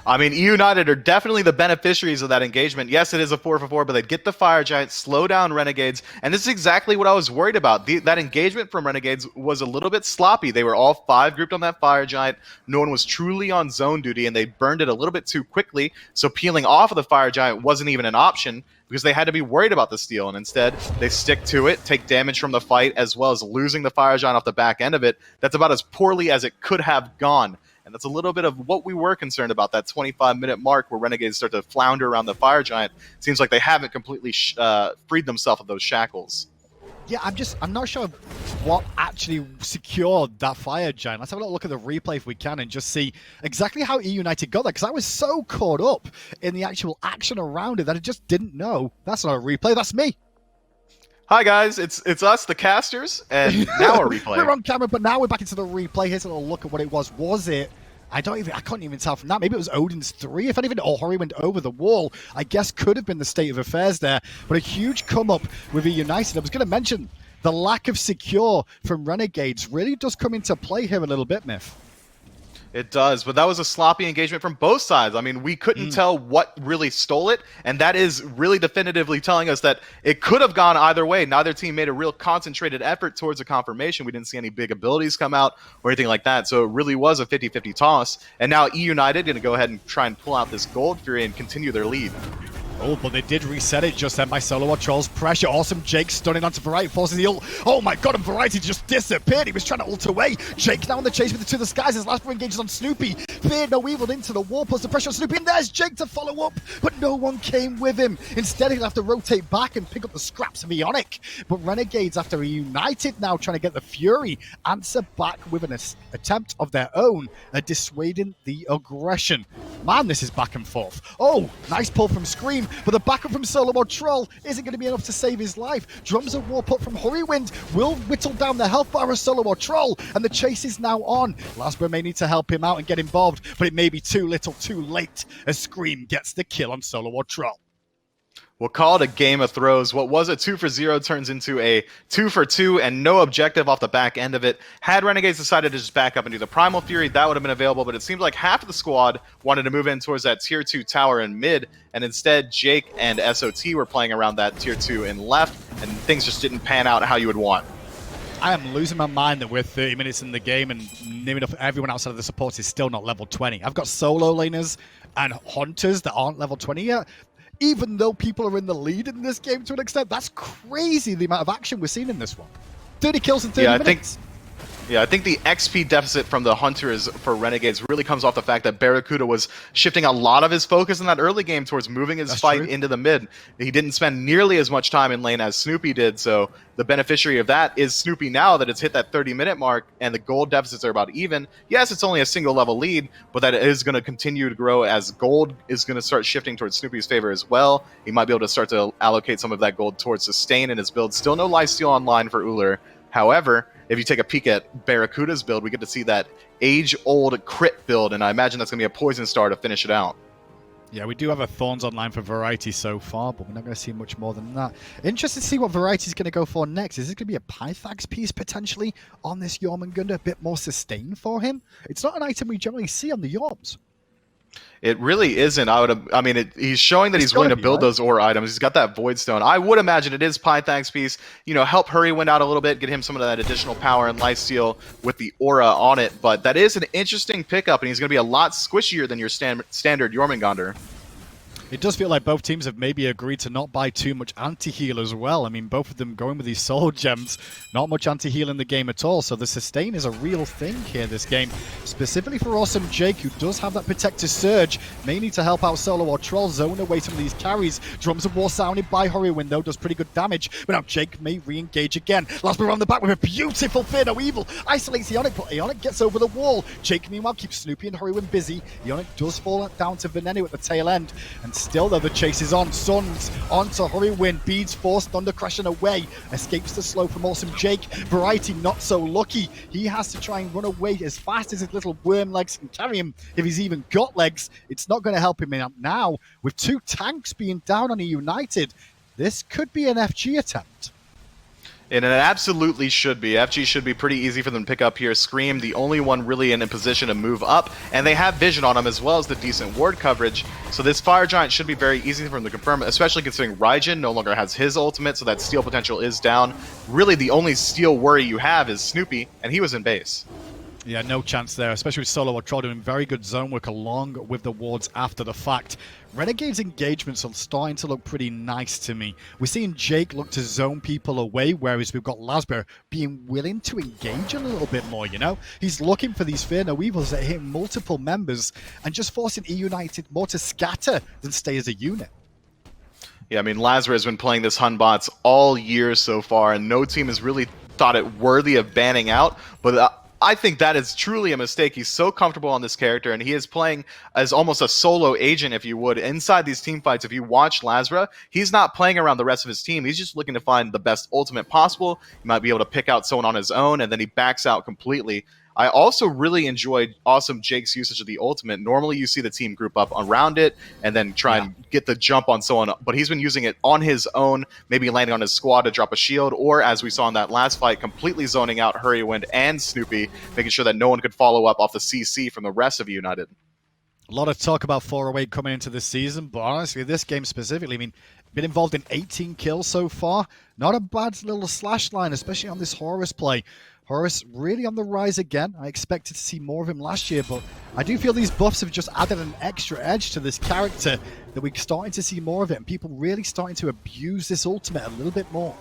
I mean, eUnited are definitely the beneficiaries of that engagement. Yes, it is a 4-for-4, but they get the Fire Giant, slow down Renegades, and this is exactly what I was worried about. That engagement from Renegades was a little bit sloppy. They were all 5 grouped on that Fire Giant. No one was truly on zone duty, and they burned it a little bit too quickly, so peeling off of the Fire Giant wasn't even an option because they had to be worried about the steal, and instead they stick to it, take damage from the fight, as well as losing the Fire Giant off the back end of it. That's about as poorly as it could have gone. And that's a little bit of what we were concerned about, that 25-minute mark where Renegades start to flounder around the Fire Giant. Seems like they haven't completely freed themselves of those shackles. Yeah, I'm not sure what actually secured that Fire Giant. Let's have a little look at the replay if we can and just see exactly how eUnited got there, because I was so caught up in the actual action around it that I just didn't know. That's not a replay, that's me. Hi guys, it's us, the casters, and now a replay. We're on camera, but now we're back into the replay. Here's a little look at what it was. Was it? I couldn't even tell from that. Maybe it was Odin's 3, if anything, or Hurriwind over the wall. I guess could have been the state of affairs there. But a huge come up with eUnited. I was going to mention the lack of secure from Renegades really does come into play here a little bit, Myth. It does, but that was a sloppy engagement from both sides. I mean, we couldn't tell what really stole it, and that is really definitively telling us that it could have gone either way. Neither team made a real concentrated effort towards a confirmation. We didn't see any big abilities come out or anything like that, so it really was a 50-50 toss. And now eUnited going to go ahead and try and pull out this Gold Fury and continue their lead. Oh, but they did reset it just then by SoloOrTroll's pressure. Awesome Jake stunning onto Variety, forces the ult. Oh my god, and Variety just disappeared. He was trying to ult away. Jake now in the chase with the 2 of the skies as Lasbra engages on Snoopy. Fear no evil into the wall, puts the pressure on Snoopy, and there's Jake to follow up, but no one came with him. Instead, he'll have to rotate back and pick up the scraps of Eonic. But Renegades, after eUnited now trying to get the Fury, answer back with an attempt of their own at dissuading the aggression. Man, this is back and forth. Oh, nice pull from Scream, but the backup from SoloOrTroll isn't going to be enough to save his life. Drums of war put from Hurriwind will whittle down the health bar of SoloOrTroll, and the chase is now on. Lasbra may need to help him out and get involved, but it may be too little too late as Scream gets the kill on SoloOrTroll. We'll call it a game of throws. What was a 2-for-0 turns into a 2-for-2 and no objective off the back end of it. Had Renegades decided to just back up and do the Primal Fury, that would have been available, but it seems like half of the squad wanted to move in towards that tier 2 tower in mid, and instead Jake and SOT were playing around that tier 2 in left, and things just didn't pan out how you would want. I am losing my mind that we're 30 minutes in the game and near enough everyone outside of the supports is still not level 20. I've got solo laners and hunters that aren't level 20 yet. Even though people are in the lead in this game to an extent, that's crazy the amount of action we're seeing in this one. 30 kills in 30 minutes. I think the XP deficit from the Hunters for Renegades really comes off the fact that BaRRaCCuDDa was shifting a lot of his focus in that early game towards moving his fight into the mid. He didn't spend nearly as much time in lane as Snoopy did, so the beneficiary of that is Snoopy now that it's hit that 30-minute mark and the gold deficits are about even. Yes, it's only a single level lead, but that is going to continue to grow as gold is going to start shifting towards Snoopy's favor as well. He might be able to start to allocate some of that gold towards sustain in his build. Still no lifesteal online for Ullr. However, if you take a peek at BaRRaCCuDDa's build, we get to see that age-old crit build, and I imagine that's going to be a Poison Star to finish it out. Yeah, we do have a Thorns online for Variety so far, but we're not going to see much more than that. Interested to see what Variety's going to go for next. Is it going to be a Pythax piece, potentially, on this Jormungandr? A bit more sustain for him? It's not an item we generally see on the Jorms. It really isn't. He's showing that he's willing to build those ore items. He's got that Void Stone. I would imagine it is Pythax piece. You know, help Hurriwind out a little bit, get him some of that additional power and lifesteal with the aura on it. But that is an interesting pickup, and he's going to be a lot squishier than your standard Jormungandr. It does feel like both teams have maybe agreed to not buy too much anti-heal as well. I mean, both of them going with these soul gems, not much anti-heal in the game at all. So the sustain is a real thing here this game, specifically for Awesome Jake, who does have that protective surge, may need to help out SoloOrTroll, zone away some of these carries. Drums of War sounded by Hurriwind though, does pretty good damage, but now Jake may re-engage again. Lasbra on the back with a beautiful Fear No Evil, isolates Eonic, but Eonic gets over the wall. Jake meanwhile keeps Snoopy and Hurriwind busy. Eonic does fall down to Venenu at the tail end, and still though the chase is on. Suns onto Hurriwind, beads forced, Thunder crashing away, escapes the slow from Awesome Jake. BaRRaCCuDDa not so lucky, he has to try and run away as fast as his little worm legs can carry him, if he's even got legs. It's not going to help him out now, with 2 tanks being down on eUnited. This could be an FG attempt. And it absolutely should be. FG should be pretty easy for them to pick up here. Scream, the only one really in a position to move up, and they have vision on him as well as the decent ward coverage. So this Fire Giant should be very easy for them to confirm, especially considering Raijin no longer has his ultimate, so that steal potential is down. Really, the only steal worry you have is Snoopy, and he was in base. Yeah, no chance there, especially with SoloOrTroll doing very good zone work along with the wards after the fact. Renegades' engagements are starting to look pretty nice to me. We're seeing Jake look to zone people away, whereas we've got Lasbra being willing to engage a little bit more, you know? He's looking for these Fear No Evils that hit multiple members and just forcing eUnited more to scatter than stay as a unit. Yeah, I mean, Lasbra has been playing this Hunbots all year so far, and no team has really thought it worthy of banning out, but I think that is truly a mistake. He's so comfortable on this character, and he is playing as almost a solo agent, if you would, inside these team fights. If you watch Lasbra, he's not playing around the rest of his team. He's just looking to find the best ultimate possible. He might be able to pick out someone on his own, and then he backs out completely. I also really enjoyed Awesome Jake's usage of the ultimate. Normally you see the team group up around it and then try and get the jump on someone, but he's been using it on his own, maybe landing on his squad to drop a shield, or as we saw in that last fight, completely zoning out Hurriwind and Snoopy, making sure that no one could follow up off the CC from the rest of United. A lot of talk about 408 coming into this season, but honestly, this game specifically, I mean, been involved in 18 kills so far. Not a bad little slash line, especially on this Horus play. Horus really on the rise again. I expected to see more of him last year, but I do feel these buffs have just added an extra edge to this character, that we're starting to see more of it, and people really starting to abuse this ultimate a little bit more.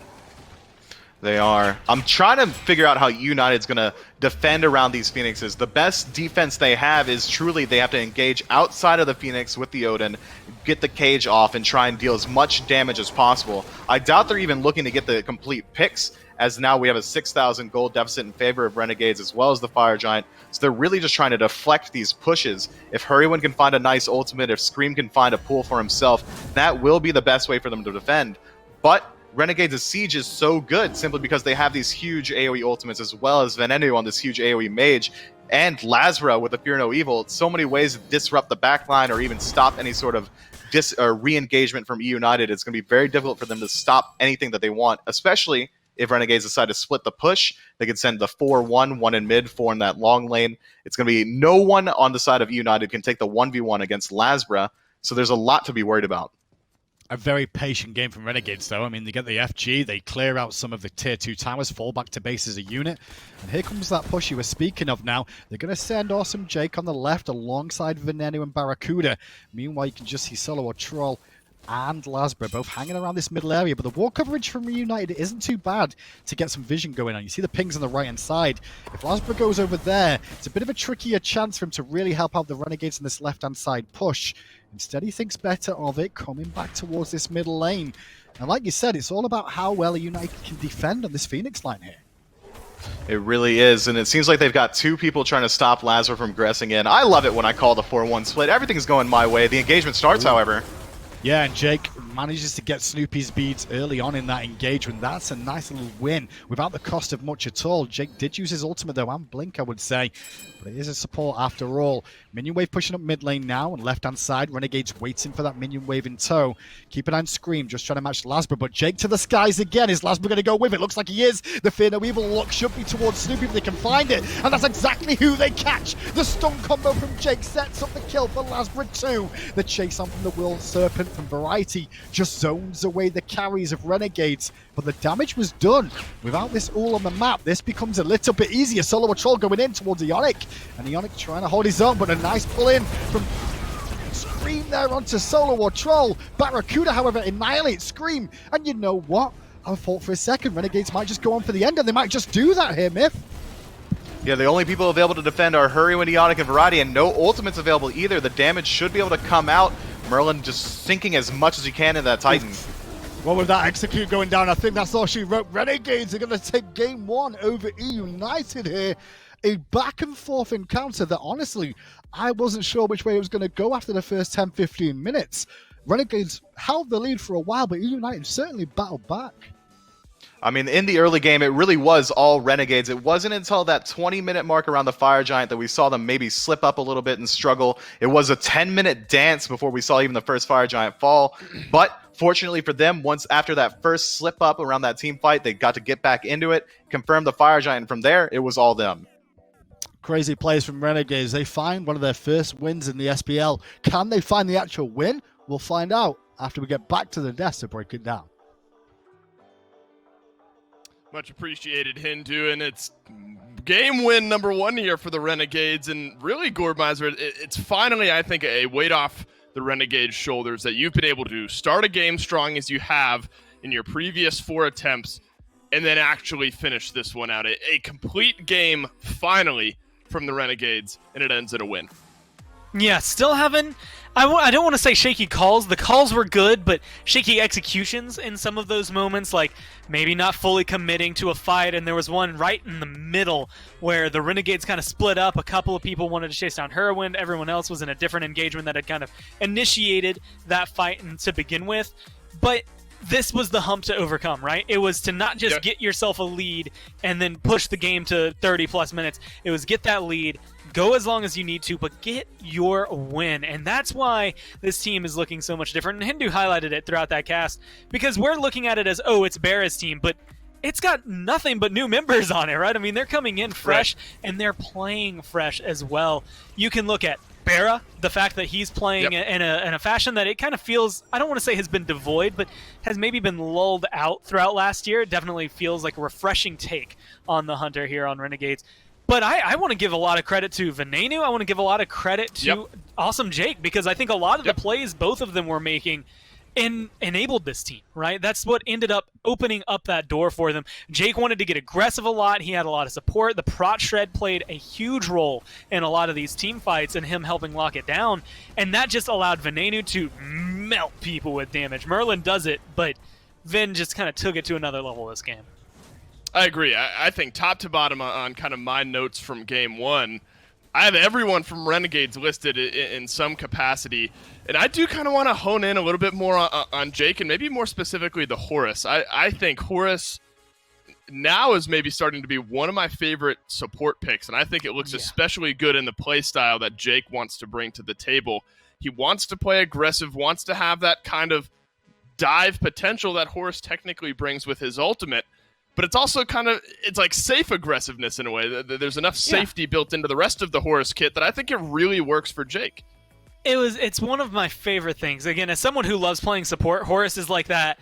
They are. I'm trying to figure out how United's going to defend around these Phoenixes. The best defense they have is truly they have to engage outside of the Phoenix with the Odin, get the cage off, and try and deal as much damage as possible. I doubt they're even looking to get the complete picks, as now we have a 6,000 gold deficit in favor of Renegades as well as the Fire Giant. So they're really just trying to deflect these pushes. If Hurriwind can find a nice ultimate, if Scream can find a pool for himself, that will be the best way for them to defend. But Renegades' siege is so good simply because they have these huge AoE ultimates, as well as Venenu on this huge AoE mage, and Lasbra with the Fear No Evil. So many ways to disrupt the backline or even stop any sort of re-engagement from eUnited. It's going to be very difficult for them to stop anything that they want, especially if Renegades decide to split the push. They can send the 4-1, 1 in mid, 4 in that long lane. It's going to be no one on the side of eUnited can take the 1v1 against Lasbra, so there's a lot to be worried about. A very patient game from Renegades, though. I mean, they get the FG, they clear out some of the tier 2 towers, fall back to base as a unit. And here comes that push you were speaking of now. They're going to send Awesome Jake on the left alongside Venenu and BaRRaCCuDDa. Meanwhile, you can just see SoloOrTroll and Lasbra both hanging around this middle area, but the wall coverage from Reunited isn't too bad to get some vision going on. You see the pings on the right hand side. If Lasbra goes over there, it's a bit of a trickier chance for him to really help out the Renegades in this left hand side push. Instead, he thinks better of it, coming back towards this middle lane. And like you said, it's all about how well United can defend on this Phoenix line here. It really is, and it seems like they've got 2 people trying to stop Lasbra from progressing in. I love it when I call the 4-1 split. Everything's going my way. The engagement starts, however. Yeah, and Jake manages to get Snoopy's beads early on in that engagement. That's a nice little win without the cost of much at all. Jake did use his ultimate though, and blink I would say, but it is a support after all. Minion wave pushing up mid lane now, and left hand side, Renegades waiting for that minion wave in tow. Keep an eye on Scream, just trying to match Lasbra, but Jake to the skies again. Is Lasbra going to go with it? Looks like he is. The Fear No Evil look should be towards Snoopy if they can find it, and that's exactly who they catch. The stun combo from Jake sets up the kill for Lasbra too. The chase on from the Will Serpent from BaRRaCCuDDa just zones away the carries of Renegades, but the damage was done. Without this Ullr on the map, this becomes a little bit easier. SoloOrTroll going in towards Eonic, and Eonic trying to hold his own, but a nice pull in from Scream there onto SoloOrTroll. BaRRaCCuDDa, however, annihilates Scream. And you know what? I thought for a second Renegades might just go on for the end, and they might just do that here, Myth. Yeah, the only people available to defend are Hurriwind, Eonic, and Variety, and no ultimates available either. The damage should be able to come out. Merlin just sinking as much as he can in that Titan. Well, with that execute going down, I think that's all she wrote. Renegades are going to take game 1 over eUnited here. A back and forth encounter that, honestly, I wasn't sure which way it was going to go after the first 10-15 minutes. Renegades held the lead for a while, but eUnited certainly battled back. I mean, in the early game, it really was all Renegades. It wasn't until that 20-minute mark around the Fire Giant that we saw them maybe slip up a little bit and struggle. It was a 10-minute dance before we saw even the first Fire Giant fall. But fortunately for them, once after that first slip up around that team fight, they got to get back into it, confirm the Fire Giant, and from there, it was all them. Crazy plays from Renegades. They find one of their first wins in the SPL. Can they find the actual win? We'll find out after we get back to the desk to break it down. Much appreciated, Hindu, and it's game win number 1 here for the Renegades, and really, Gourdmeister, it's finally, I think, a weight off the Renegades' shoulders that you've been able to start a game strong as you have in your previous 4 attempts, and then actually finish this one out. A complete game, finally, from the Renegades, and it ends in a win. Yeah, still having, I don't want to say shaky calls. The calls were good, but shaky executions in some of those moments, like maybe not fully committing to a fight. And there was one right in the middle where the Renegades kind of split up. A couple of people wanted to chase down Hurriwind. Everyone else was in a different engagement that had kind of initiated that fight to begin with. But this was the hump to overcome, right? It was to not just get yourself a lead and then push the game to 30-plus minutes. It was get that lead, go as long as you need to, but get your win. And that's why this team is looking so much different. And Hindu highlighted it throughout that cast, because we're looking at it as, oh, it's BaRRa's team, but it's got nothing but new members on it, right? I mean, they're coming in fresh, and they're playing fresh as well. You can look at BaRRa, the fact that he's playing in a fashion that it kind of feels, I don't want to say has been devoid, but has maybe been lulled out throughout last year. It definitely feels like a refreshing take on the Hunter here on Renegades. But I want to give a lot of credit to Venenu. I want to give a lot of credit to Awesome Jake, because I think a lot of the plays both of them were making enabled this team, right? That's what ended up opening up that door for them. Jake wanted to get aggressive a lot. He had a lot of support. The prot shred played a huge role in a lot of these team fights and him helping lock it down. And that just allowed Venenu to melt people with damage. Merlin does it, but Ven just kind of took it to another level this game. I agree. I think top to bottom on kind of my notes from game 1, I have everyone from Renegades listed in some capacity, and I do kind of want to hone in a little bit more on Jake, and maybe more specifically the Horus. I think Horus now is maybe starting to be one of my favorite support picks, and I think it looks especially good in the play style that Jake wants to bring to the table. He wants to play aggressive, wants to have that kind of dive potential that Horus technically brings with his ultimate, but it's also kind of, it's like safe aggressiveness in a way. There's enough safety built into the rest of the Horus kit that I think it really works for Jake. It's one of my favorite things. Again, as someone who loves playing support, Horus is like that.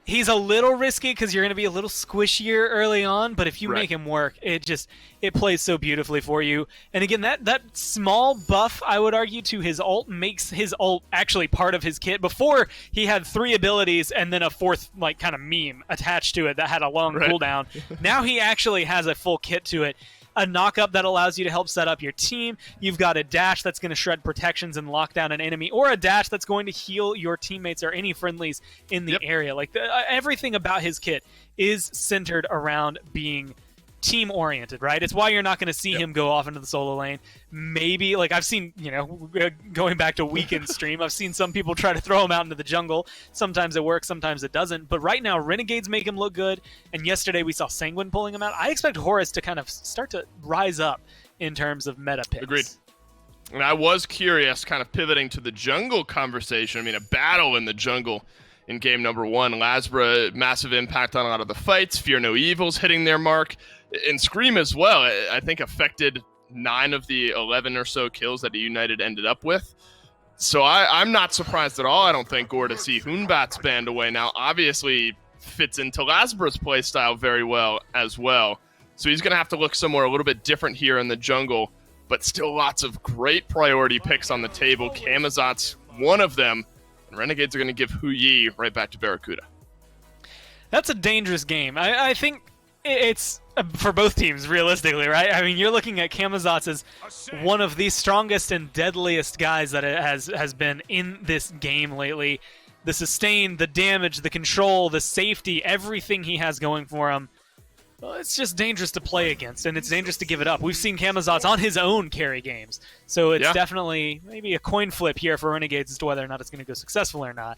He's a little risky because you're going to be a little squishier early on, but if you make him work, it plays so beautifully for you. And again, that small buff, I would argue, to his ult makes his ult actually part of his kit. Before, he had 3 abilities and then a 4th like kind of meme attached to it that had a long cooldown. Now he actually has a full kit to it. A knock-up that allows you to help set up your team. You've got a dash that's going to shred protections and lock down an enemy, or a dash that's going to heal your teammates or any friendlies in the area. Like everything about his kit is centered around being team-oriented, right? It's why you're not going to see him go off into the solo lane. Maybe, like I've seen, going back to Weekend stream, I've seen some people try to throw him out into the jungle. Sometimes it works, sometimes it doesn't. But right now, Renegades make him look good, and yesterday we saw Sanguine pulling him out. I expect Horus to kind of start to rise up in terms of meta picks. Agreed. And I was curious, kind of pivoting to the jungle conversation. I mean, a battle in the jungle in game number 1. Lasbra, massive impact on a lot of the fights. Fear No Evil's hitting their mark. And Scream as well, I think affected 9 of the 11 or so kills that eUnited ended up with. So I'm not surprised at all. I don't think Gore to see Hoonbat's banned away now obviously fits into Lasbra's playstyle very well as well. So he's going to have to look somewhere a little bit different here in the jungle, but still lots of great priority picks on the table. Camazotz one of them. And Renegades are going to give HuYi right back to BaRRaCCuDDa. That's a dangerous game. I think it's for both teams, realistically, right? I mean, you're looking at Camazotz as one of the strongest and deadliest guys that has been in this game lately. The sustain, the damage, the control, the safety, everything he has going for him. Well, it's just dangerous to play against, and it's dangerous to give it up. We've seen Camazotz on his own carry games, so it's definitely maybe a coin flip here for Renegades as to whether or not it's going to go successful or not.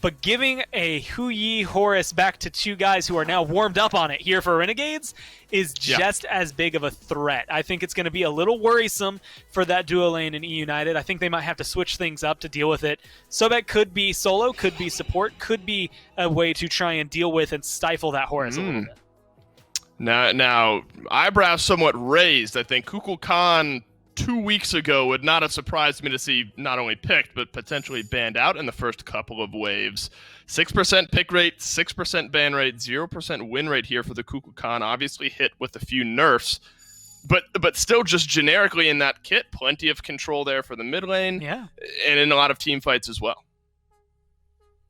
But giving a HuYi Horus back to two guys who are now warmed up on it here for Renegades is just as big of a threat. I think it's going to be a little worrisome for that duo lane in eUnited. I think they might have to switch things up to deal with it. Sobek could be solo, could be support, could be a way to try and deal with and stifle that Horus a little bit. Now, eyebrows somewhat raised. I think Kukulkan 2 weeks ago would not have surprised me to see not only picked, but potentially banned out in the first couple of waves. 6% pick rate, 6% ban rate, 0% win rate here for the Kukulkan. Obviously hit with a few nerfs, but still just generically in that kit, plenty of control there for the mid lane, and in a lot of team fights as well.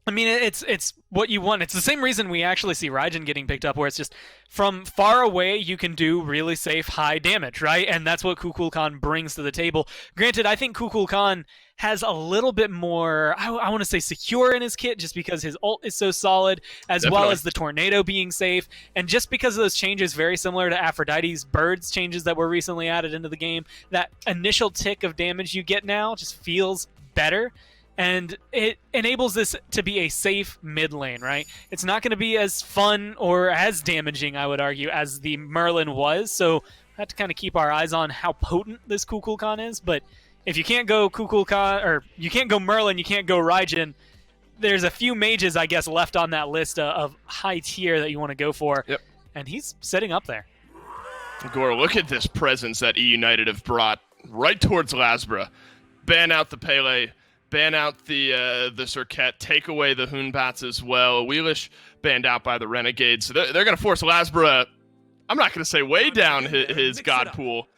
I mean, it's what you want. It's the same reason we actually see Raijin getting picked up, where it's just from far away you can do really safe high damage, right? And that's what Kukulkan brings to the table. Granted, I think Kukulkan has a little bit more, I want to say secure in his kit, just because his ult is so solid, as well as the tornado being safe, and just because of those changes, very similar to Aphrodite's birds changes that were recently added into the game, that initial tick of damage you get now just feels better. And it enables this to be a safe mid lane, right? It's not going to be as fun or as damaging, I would argue, as the Merlin was. So we have to kind of keep our eyes on how potent this Kukulkan is. But if you can't go Kukulkan, or you can't go Merlin, you can't go Raijin, there's a few mages, I guess, left on that list of high tier that you want to go for. Yep. And he's sitting up there. Gore, look at this presence that eUnited have brought right towards Lasbra. Ban out the Pele. Ban out the Cirquet, take away the Batz as well. Awilix banned out by the Renegades. So they're going to force Lasbra, I'm not going to say way down his god pool,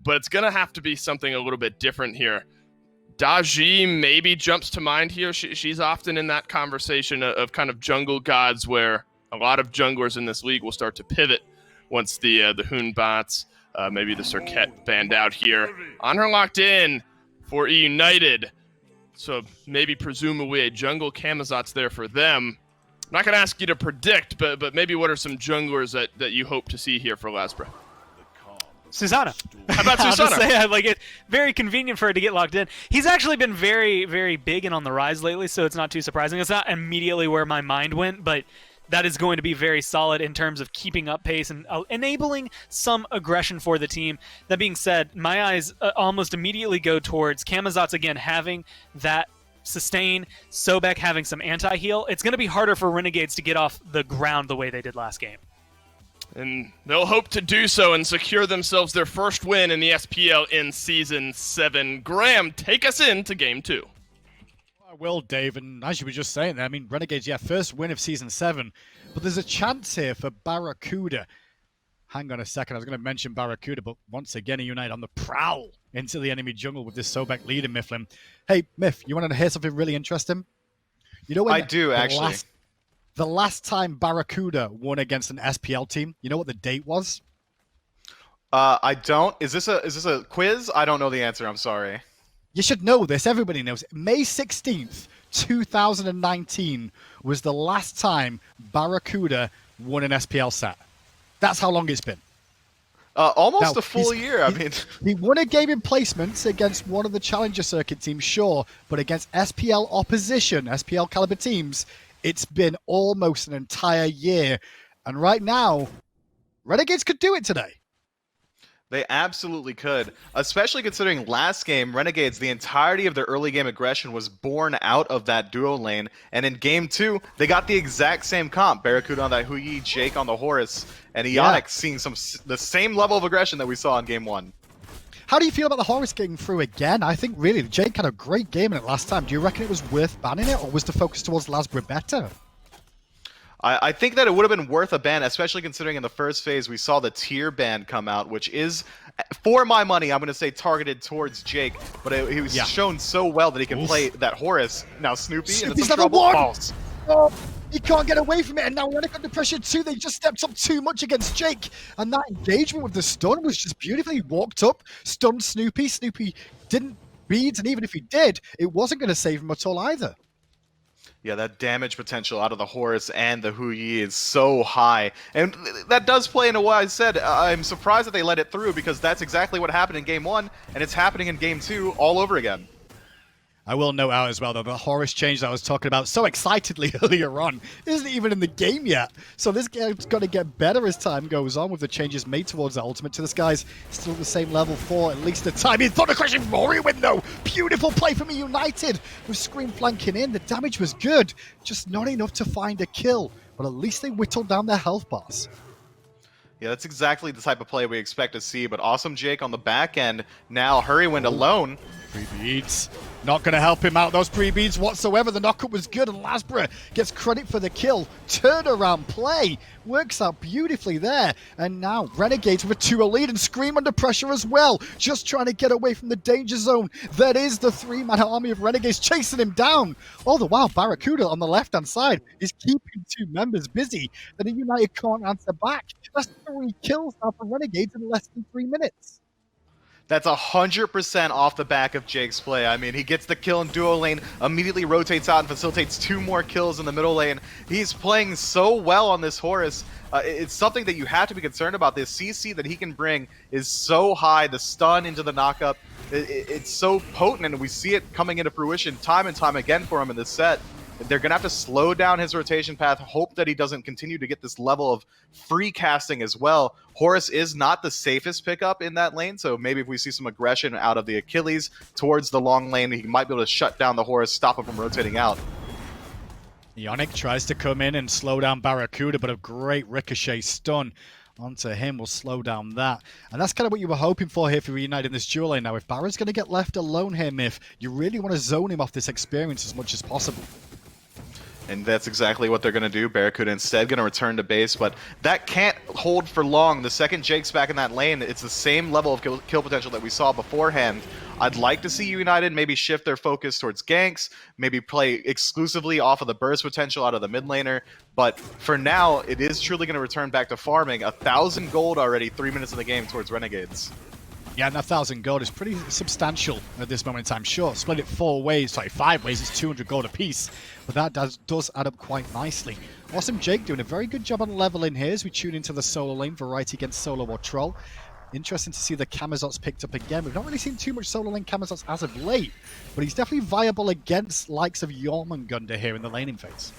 but it's going to have to be something a little bit different here. Daji maybe jumps to mind here. She's often in that conversation of kind of jungle gods, where a lot of junglers in this league will start to pivot once the Batz, maybe the Cirquet banned out here. Anhur locked in for eUnited. So maybe presumably a jungle Camazotz there for them. I'm not going to ask you to predict, but maybe what are some junglers that you hope to see here for Lasbra? Susano. How about Susano? I'll just say, like, it's very convenient for her to get locked in. He's actually been very, very big and on the rise lately, so it's not too surprising. It's not immediately where my mind went, but that is going to be very solid in terms of keeping up pace and enabling some aggression for the team. That being said, my eyes almost immediately go towards Camazotz again having that sustain, Sobek having some anti-heal. It's going to be harder for Renegades to get off the ground the way they did last game. And they'll hope to do so and secure themselves their first win in the SPL in Season 7. Graham, take us into Game 2. I will, Dave, and as you were just saying there, I mean, Renegades, first win of Season 7, but there's a chance here for BaRRaCCuDDa. Hang on a second, I was going to mention BaRRaCCuDDa, but once again, eUnited on the prowl into the enemy jungle with this Sobek leader, Mifflin. Hey, Miff, you wanted to hear something really interesting? You know, I do, actually. The last time BaRRaCCuDDa won against an SPL team, you know what the date was? I don't. Is this a quiz? I don't know the answer, I'm sorry. You should know this. Everybody knows. May 16th, 2019 was the last time BaRRaCCuDDa won an SPL set. That's how long it's been. Almost a full year. I mean, he won a game in placements against one of the Challenger Circuit teams, sure, but against SPL opposition, SPL caliber teams, it's been almost an entire year. And right now, Renegades could do it today. They absolutely could, especially considering last game, Renegades, the entirety of their early game aggression was born out of that duo lane, and in Game 2, they got the exact same comp. BaRRaCCuDDa on that HuYi, Jake on the Horus, and Eonic seeing the same level of aggression that we saw in Game 1. How do you feel about the Horus getting through again? I think really Jake had a great game in it last time. Do you reckon it was worth banning it, or was the focus towards Lasbra better? I think that it would have been worth a ban, especially considering in the first phase we saw the tier ban come out, which is, for my money, I'm going to say targeted towards Jake, but he was shown so well that he can play that Horus. Now Snoopy into some trouble. False. Oh, he can't get away from it, and now Eonic under pressure too. They just stepped up too much against Jake, and that engagement with the stun was just beautiful. He walked up, stunned Snoopy. Snoopy didn't bead, and even if he did, it wasn't going to save him at all either. Yeah, that damage potential out of the Horus and the Hu Yi is so high. And that does play into what I said. I'm surprised that they let it through, because that's exactly what happened in Game 1, and it's happening in Game 2 all over again. I will note out as well, though, the Horus change that I was talking about so excitedly earlier on isn't even in the game yet. So this game's got to get better as time goes on with the changes made towards the ultimate. To this guy's still at the same level for at least a time. He's Thunder Crashing Hurriwind, though. Beautiful play from eUnited with Scream flanking in. The damage was good, just not enough to find a kill. But at least they whittled down their health bars. Yeah, that's exactly the type of play we expect to see, but awesome Jake on the back end. Now Hurriwind alone. Pre-beats. Not going to help him out, those pre-beats whatsoever. The knockup was good, and Lasbra gets credit for the kill. Turnaround play. Works out beautifully there. And now Renegades with a 2-0 lead, and Scream under pressure as well. Just trying to get away from the danger zone. That is the 3-man army of Renegades chasing him down. All the while, BaRRaCCuDDa on the left-hand side is keeping 2 members busy. And the United can't answer back. That's 3 kills now for Renegades in less than 3 minutes. That's 100% off the back of Jake's play. I mean, he gets the kill in duo lane, immediately rotates out and facilitates 2 more kills in the middle lane. He's playing so well on this Horus. It's something that you have to be concerned about. This CC that he can bring is so high. The stun into the knockup, it's so potent, and we see it coming into fruition time and time again for him in this set. They're going to have to slow down his rotation path, hope that he doesn't continue to get this level of free casting as well. Horus is not the safest pickup in that lane, so maybe if we see some aggression out of the Achilles towards the long lane, he might be able to shut down the Horus, stop him from rotating out. Eonic tries to come in and slow down BaRRaCCuDDa, but a great ricochet stun onto him will slow down that. And that's kind of what you were hoping for here for Reunited in this dual lane. Now, if Barra's going to get left alone here, Myth, you really want to zone him off this experience as much as possible. And that's exactly what they're going to do. BaRRaCCuDDa instead going to return to base, but that can't hold for long. The second Jake's back in that lane, it's the same level of kill potential that we saw beforehand. I'd like to see United maybe shift their focus towards ganks, maybe play exclusively off of the burst potential out of the mid laner, but for now, it is truly going to return back to farming. 1,000 gold already 3 minutes in the game towards Renegades. Yeah, and 1,000 gold is pretty substantial at this moment in time. Sure, split it 4 ways, sorry, 5 ways, it's 200 gold apiece. But that does add up quite nicely. Awesome Jake doing a very good job on leveling here as we tune into the solo lane, variety against SoloOrTroll. Interesting to see the Camazotz picked up again. We've not really seen too much solo lane Camazotz as of late, but he's definitely viable against likes of Jormungandr here in the laning phase.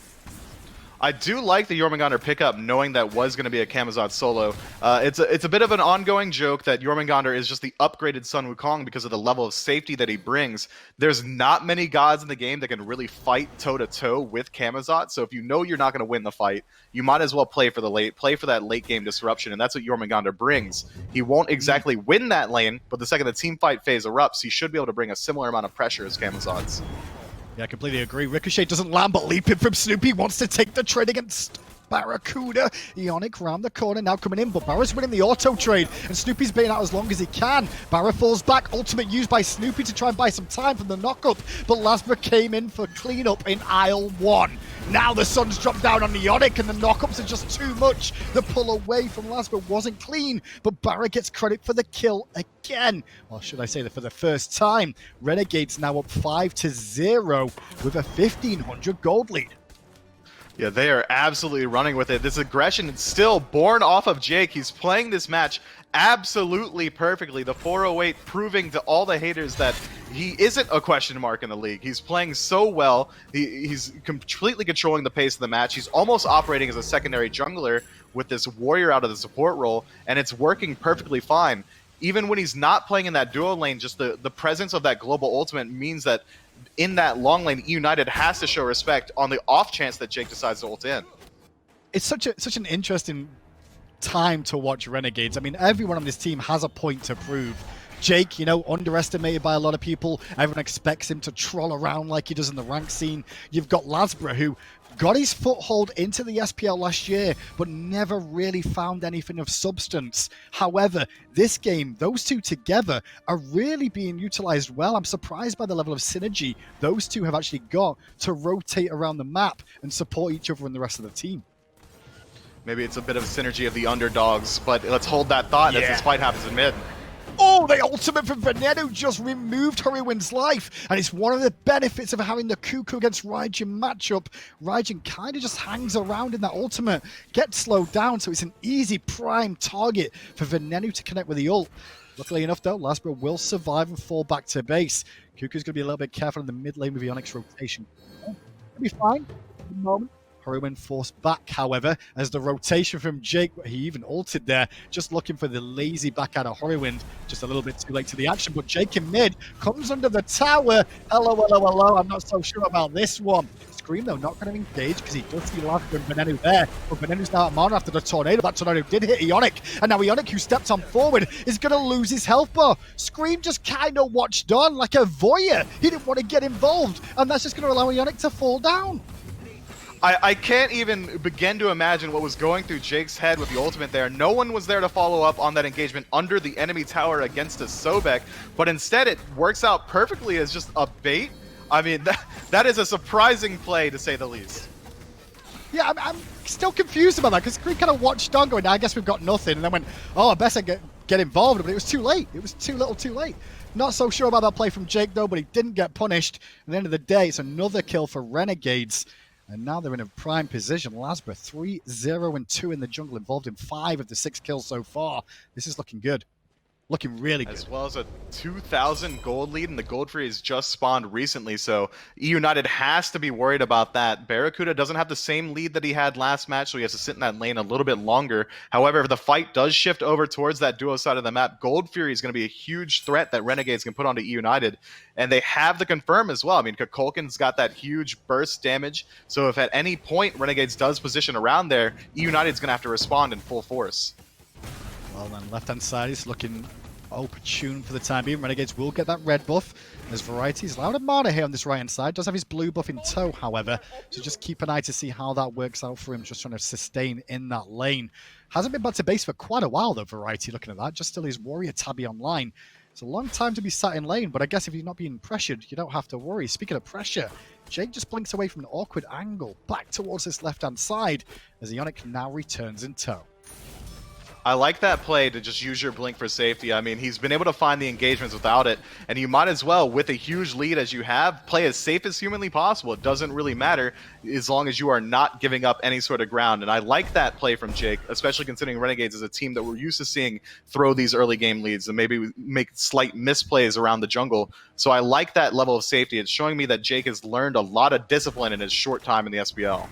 I do like the Jormungandr pickup, knowing that was going to be a Camazotz solo. It's a bit of an ongoing joke that Jormungandr is just the upgraded Sun Wukong because of the level of safety that he brings. There's not many gods in the game that can really fight toe-to-toe with Camazotz, so if you know you're not going to win the fight, you might as well play for that late game disruption, and that's what Jormungandr brings. He won't exactly win that lane, but the second the team fight phase erupts, he should be able to bring a similar amount of pressure as Camazotz. Yeah, I completely agree. Ricochet doesn't land, but leaping from Snoopy wants to take the trade against BaRRaCCuDDa. Eonic round the corner now coming in, but Barra's winning the auto trade, and Snoopy's baiting out as long as he can. Barra falls back, ultimate used by Snoopy to try and buy some time from the knockup, but Lasbra came in for cleanup in aisle 1. Now the sun's dropped down on Eonic, and the knockups are just too much. The pull away from Lasbra wasn't clean, but Barra gets credit for the kill again. Or should I say that for the first time. Renegades now up 5-0 with a 1,500 gold lead. Yeah, they are absolutely running with it. This aggression is still born off of Jake. He's playing this match absolutely perfectly. The 408 proving to all the haters that he isn't a question mark in the league. He's playing so well. He's completely controlling the pace of the match. He's almost operating as a secondary jungler with this warrior out of the support role, and it's working perfectly fine. Even when he's not playing in that duo lane, just the presence of that global ultimate means that in that long lane, United has to show respect on the off chance that Jake decides to ult in. It's such an interesting time to watch Renegades. I mean, everyone on this team has a point to prove. Jake, you know, underestimated by a lot of people. Everyone expects him to troll around like he does in the rank scene. You've got Lasbra, who got his foothold into the SPL last year, but never really found anything of substance. However, this game, those two together are really being utilized well. I'm surprised by the level of synergy those two have actually got to rotate around the map and support each other and the rest of the team. Maybe it's a bit of synergy of the underdogs, but let's hold that thought as this fight happens in mid. Oh, the ultimate from Venenu just removed Hurriwind's life, and it's one of the benefits of having the Kukulkan against Raijin matchup. Raijin kind of just hangs around in that ultimate, gets slowed down, so it's an easy prime target for Venenu to connect with the ult. Luckily enough, though, Lasbra will survive and fall back to base. Kukulkan's going to be a little bit careful in the mid lane with Eonic's rotation. He'll be fine at the moment. Hurriwind forced back, however, as the rotation from Jake, he even ulted there, just looking for the lazy back out of Hurriwind. Just a little bit too late to the action, but Jake in mid comes under the tower. Hello, hello, hello. I'm not so sure about this one. Scream, though, not going to engage because he does see Lasbra and Venenu there. But Venenu's now at mana after the tornado. That tornado did hit Eonic, and now Eonic, who stepped on forward, is going to lose his health bar. Scream just kind of watched on like a voyeur. He didn't want to get involved, and that's just going to allow Eonic to fall down. I can't even begin to imagine what was going through Jake's head with the ultimate there. No one was there to follow up on that engagement under the enemy tower against a Sobek, but instead it works out perfectly as just a bait. I mean, that is a surprising play, to say the least. Yeah, I'm still confused about that, because Scream kind of watched on going, I guess we've got nothing, and then went, oh, I best get involved, but it was too late. It was too little too late. Not so sure about that play from Jake, though, but he didn't get punished. At the end of the day, it's another kill for Renegades. And now they're in a prime position. Lasbra 3-0-2 in the jungle, involved in 5 of the 6 kills so far. This is looking good. Looking really good. As well as a 2,000 gold lead, and the gold free has just spawned recently, so eUnited has to be worried about that. BaRRaCCuDDa doesn't have the same lead that he had last match, so he has to sit in that lane a little bit longer. However, if the fight does shift over towards that duo side of the map, Gold Fury is going to be a huge threat that Renegades can put onto eUnited, and they have the confirm as well. I mean, Kukulkan's got that huge burst damage, so if at any point Renegades does position around there, eUnited's going to have to respond in full force. Well, then left-hand side is looking opportune for the time being. Renegades will get that red buff as Variety's allowed a mana here on this right-hand side. Does have his blue buff in tow, however, so just keep an eye to see how that works out for him, just trying to sustain in that lane. Hasn't been back to base for quite a while, though, Variety, looking at that. Just still his Warrior Tabby online. It's a long time to be sat in lane, but I guess if you're not being pressured, you don't have to worry. Speaking of pressure, Jake just blinks away from an awkward angle, back towards this left-hand side, as Eonic now returns in tow. I like that play to just use your blink for safety. I mean, he's been able to find the engagements without it, and you might as well, with a huge lead as you have, play as safe as humanly possible. It doesn't really matter as long as you are not giving up any sort of ground, and I like that play from Jake, especially considering Renegades is a team that we're used to seeing throw these early game leads and maybe make slight misplays around the jungle. So I like that level of safety. It's showing me that Jake has learned a lot of discipline in his short time in the SPL.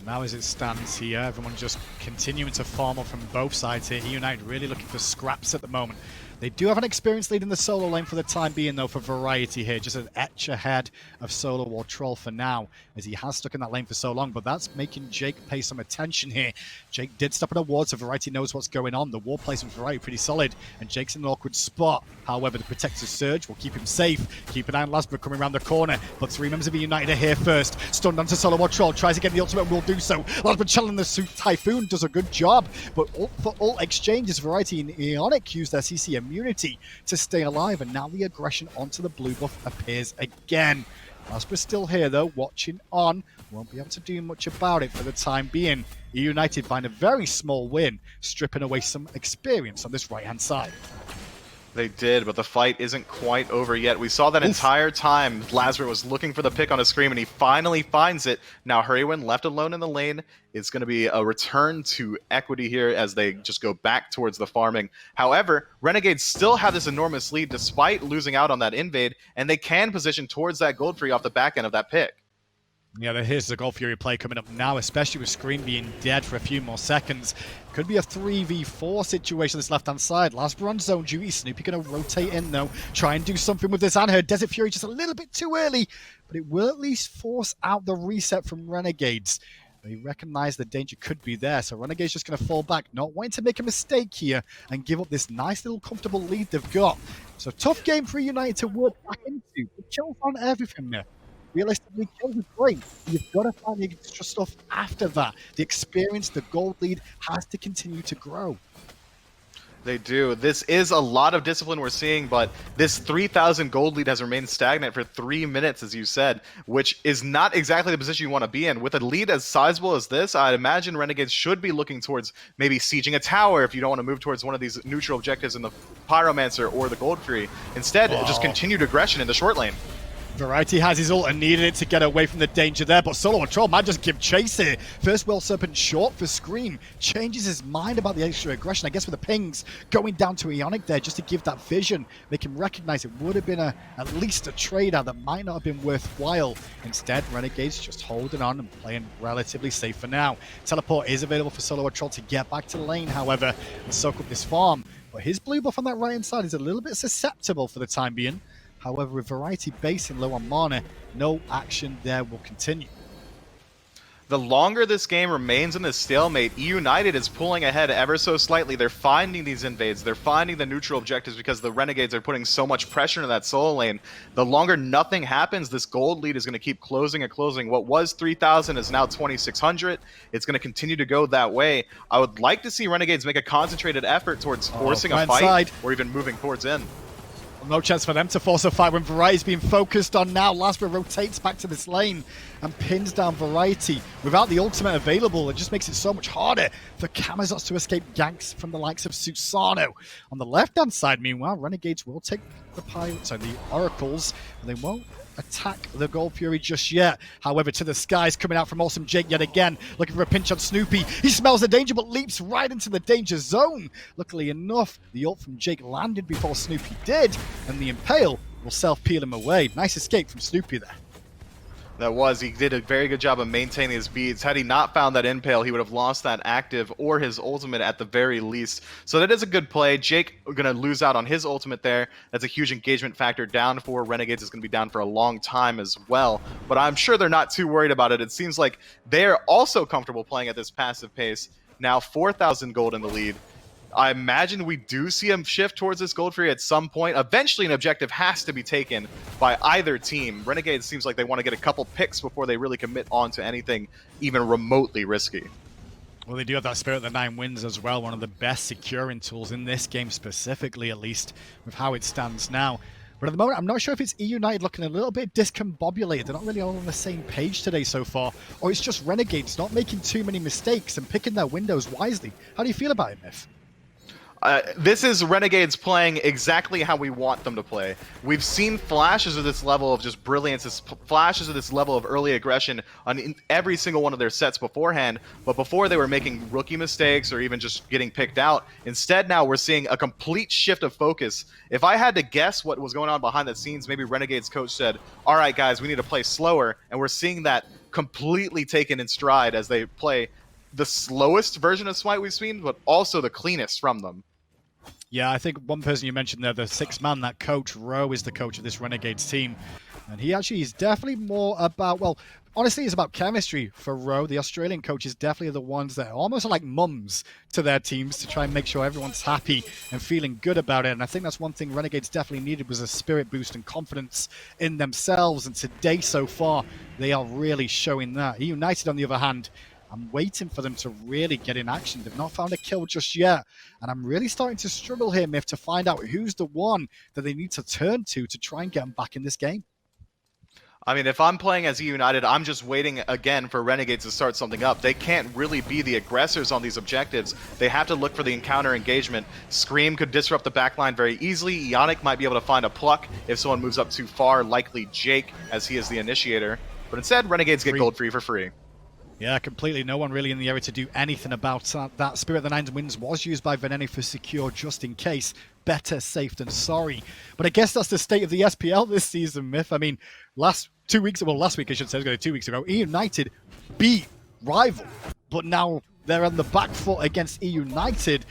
Now as it stands here, everyone just continuing to farm up from both sides here. eUnited really looking for scraps at the moment. They do have an experienced lead in the solo lane for the time being, though, for Variety here. Just an etch ahead of SoloOrTroll for now, as he has stuck in that lane for so long. But that's making Jake pay some attention here. Jake did stop at a ward, so Variety knows what's going on. The ward placement for Variety pretty solid, and Jake's in an awkward spot. However, the Protector's Surge will keep him safe. Keep an eye on Lasbra coming around the corner, but 3 members of eUnited are here first. Stunned onto SoloOrTroll, tries to get the ultimate and will do so. Lasbra channeling the Typhoon, does a good job, but for ult exchanges, Variety and Eonic use their CC immunity to stay alive, and now the aggression onto the blue buff appears again. Lasbra's still here though, watching on. Won't be able to do much about it for the time being. eUnited find a very small win, stripping away some experience on this right-hand side. They did, but the fight isn't quite over yet. We saw that entire time Lasbra was looking for the pick on a Scream, and he finally finds it. Now Hurriwind left alone in the lane. It's going to be a return to equity here as they just go back towards the farming. However, Renegades still have this enormous lead despite losing out on that invade, and they can position towards that gold free off the back end of that pick. Yeah, here's the Gold Fury play coming up now, especially with Scream being dead for a few more seconds. Could be a 3v4 situation on this left-hand side. Lasbra on zone duty. Snoopy going to rotate in, though. Try and do something with this Anhur. Desert Fury just a little bit too early, but it will at least force out the reset from Renegades. They recognize the danger could be there, so Renegade's just going to fall back, not wanting to make a mistake here and give up this nice little comfortable lead they've got. So tough game for eUnited to work back into. The kills on everything there. Realistically, kills is great. You've got to find the extra stuff after that. The experience, the gold lead has to continue to grow. They do. This is a lot of discipline we're seeing, but this 3,000 gold lead has remained stagnant for 3 minutes, as you said, which is not exactly the position you want to be in. With a lead as sizable as this, I'd imagine Renegades should be looking towards maybe sieging a tower if you don't want to move towards one of these neutral objectives in the Pyromancer or the Gold Fury. Instead, just continued aggression in the short lane. BaRRaCCuDDa has his ult and needed it to get away from the danger there, but SoloOrTroll might just give chase here. First Will Serpent short for Scream. Changes his mind about the extra aggression, I guess with the pings going down to Eonic there just to give that vision. Make him recognize it would have been at least a trade out that might not have been worthwhile. Instead, Renegades just holding on and playing relatively safe for now. Teleport is available for SoloOrTroll to get back to the lane, however, and soak up this farm. But his blue buff on that right-hand side is a little bit susceptible for the time being. However, with BaRRaCCuDDa basing low on mana, no action there will continue. The longer this game remains in this stalemate, eUnited is pulling ahead ever so slightly. They're finding these invades, they're finding the neutral objectives because the Renegades are putting so much pressure into that solo lane. The longer nothing happens, this gold lead is going to keep closing and closing. What was 3,000 is now 2,600. It's going to continue to go that way. I would like to see Renegades make a concentrated effort towards forcing a fight or even moving towards in. No chance for them to force a fight when BaRRaCCuDDa is being focused on now. Lasbra rotates back to this lane and pins down BaRRaCCuDDa. Without the ultimate available, it just makes it so much harder for Camazotz to escape ganks from the likes of Susano. On the left-hand side, meanwhile, Renegades will take the Oracles, and they won't attack the Gold Fury just yet. However, to the skies coming out from Awesome Jake yet again, looking for a pinch on Snoopy. He smells the danger but leaps right into the danger zone. Luckily enough, the ult from Jake landed before Snoopy did, and the Impale will self-peel him away. Nice escape from Snoopy there. He did a very good job of maintaining his beads. Had he not found that impale, he would have lost that active or his ultimate at the very least. So that is a good play. Jake going to lose out on his ultimate there. That's a huge engagement factor down for Renegades. Is going to be down for a long time as well. But I'm sure they're not too worried about it. It seems like they're also comfortable playing at this passive pace. Now 4,000 gold in the lead. I imagine we do see him shift towards this Gold Fury at some point. Eventually, an objective has to be taken by either team. Renegades seems like they want to get a couple picks before they really commit on to anything even remotely risky. Well, they do have that Spirit of the Nine Winds as well, one of the best securing tools in this game specifically, at least, with how it stands now. But at the moment, I'm not sure if it's eUnited looking a little bit discombobulated. They're not really all on the same page today so far. Or it's just Renegades not making too many mistakes and picking their windows wisely. How do you feel about it, Myth? This is Renegades playing exactly how we want them to play. We've seen flashes of this level of just brilliance, flashes of this level of early aggression on every single one of their sets beforehand, but before they were making rookie mistakes or even just getting picked out. Instead, now we're seeing a complete shift of focus. If I had to guess what was going on behind the scenes, maybe Renegades coach said, all right, guys, we need to play slower, and we're seeing that completely taken in stride as they play the slowest version of SMITE we've seen, but also the cleanest from them. Yeah, I think one person you mentioned there, the sixth man, that coach, Ro, is the coach of this Renegades team. And he actually is definitely more about, well, honestly, it's about chemistry for Ro. The Australian coach is definitely the ones that are almost like mums to their teams to try and make sure everyone's happy and feeling good about it. And I think that's one thing Renegades definitely needed was a spirit boost and confidence in themselves. And today so far, they are really showing that. eUnited, on the other hand, I'm waiting for them to really get in action. They've not found a kill just yet. And I'm really starting to struggle here, Myth, to find out who's the one that they need to turn to try and get them back in this game. I mean, if I'm playing as eUnited, I'm just waiting again for Renegades to start something up. They can't really be the aggressors on these objectives. They have to look for the encounter engagement. Scream could disrupt the backline very easily. Eonic might be able to find a pluck if someone moves up too far, likely Jake, as he is the initiator. But instead, Renegades get gold free for free. Yeah, completely. No one really in the area to do anything about that. Spirit of the Nine Winds was used by Venenu for secure just in case. Better safe than sorry. But I guess that's the state of the SPL this season, Myth. I mean, last week, I should say, 2 weeks ago, eUnited beat Rival. But now they're on the back foot against eUnited.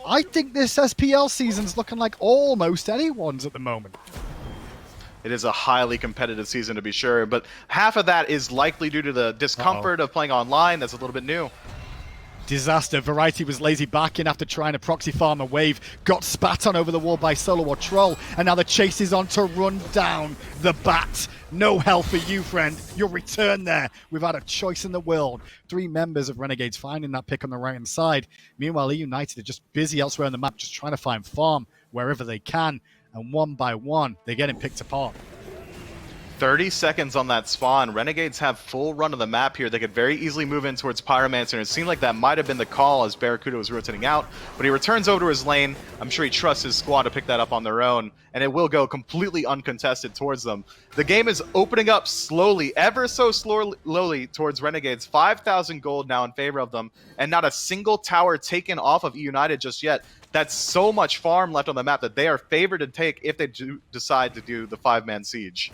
I think this SPL season's looking like almost anyone's at the moment. It is a highly competitive season to be sure, but half of that is likely due to the discomfort of playing online. That's a little bit new. Disaster. Variety was lazy back in after trying to proxy farm a wave. Got spat on over the wall by SoloOrTroll. And now the chase is on to run down the Batz. No hell for you, friend. You'll return there without a choice in the world. 3 members of Renegades finding that pick on the right-hand side. Meanwhile, eUnited are just busy elsewhere on the map, just trying to find farm wherever they can. And one by one, they're getting picked apart. 30 seconds on that spawn. Renegades have full run of the map here. They could very easily move in towards Pyromancer, and it seemed like that might have been the call as BaRRaCCuDDa was rotating out, but he returns over to his lane. I'm sure he trusts his squad to pick that up on their own, and it will go completely uncontested towards them. The game is opening up slowly, ever so slowly towards Renegades. 5,000 gold now in favor of them, and not a single tower taken off of eUnited just yet. That's so much farm left on the map that they are favored to take if they do decide to do the 5-man siege.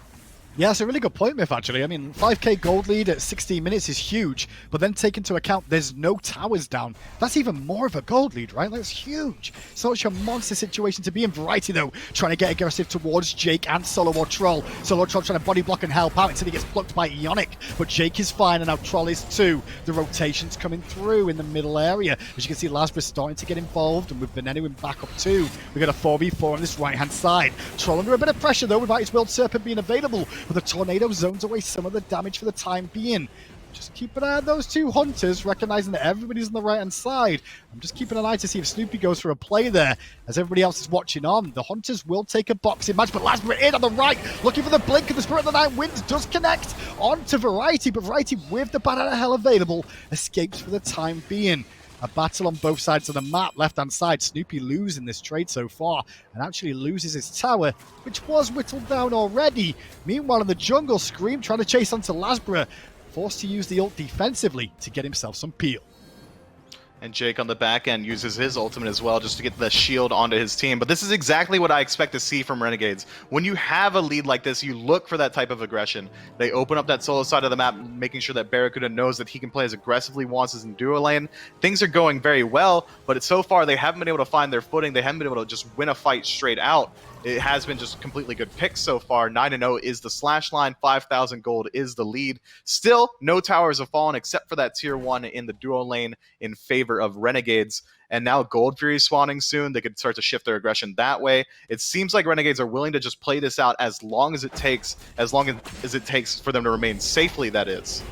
Yeah, it's a really good point, Myth, actually. I mean, 5k gold lead at 16 minutes is huge, but then take into account there's no towers down. That's even more of a gold lead, right? That's huge. Such a monster situation to be in. Variety, though, trying to get aggressive towards Jake and SoloOrTroll. SoloOrTroll trying to body block and help out until he gets blocked by Eonic, but Jake is fine, and now Troll is too. The rotation's coming through in the middle area. As you can see, Lasbra starting to get involved, and with Venenu in backup too. We got a 4v4 on this right-hand side. Troll under a bit of pressure, though, without his World Serpent being available. But the tornado zones away some of the damage for the time being. Just keep an eye on those 2 hunters, recognizing that everybody's on the right-hand side. I'm just keeping an eye to see if Snoopy goes for a play there, as everybody else is watching on. The hunters will take a boxing match, but Lasbra in on the right, looking for the blink, and the Spirit of the Night Winds does connect onto Variety, but Variety with the Banana Hell available, escapes for the time being. A battle on both sides of the map, left-hand side. Snoopy losing this trade so far, and actually loses his tower, which was whittled down already. Meanwhile, in the jungle, Scream trying to chase onto Lasbra, forced to use the ult defensively to get himself some peel. And Jake on the back end uses his ultimate as well just to get the shield onto his team. But this is exactly what I expect to see from Renegades. When you have a lead like this, you look for that type of aggression. They open up that solo side of the map, making sure that BaRRaCCuDDa knows that he can play as aggressively wants as in duo lane. Things are going very well, but so far they haven't been able to find their footing. They haven't been able to just win a fight straight out. It has been just completely good picks so far. 9-0 is the slash line. 5,000 gold is the lead. Still, no towers have fallen except for that tier 1 in the duo lane in favor of Renegades. And now Gold Fury spawning soon. They could start to shift their aggression that way. It seems like Renegades are willing to just play this out as long as it takes for them to remain safely, that is.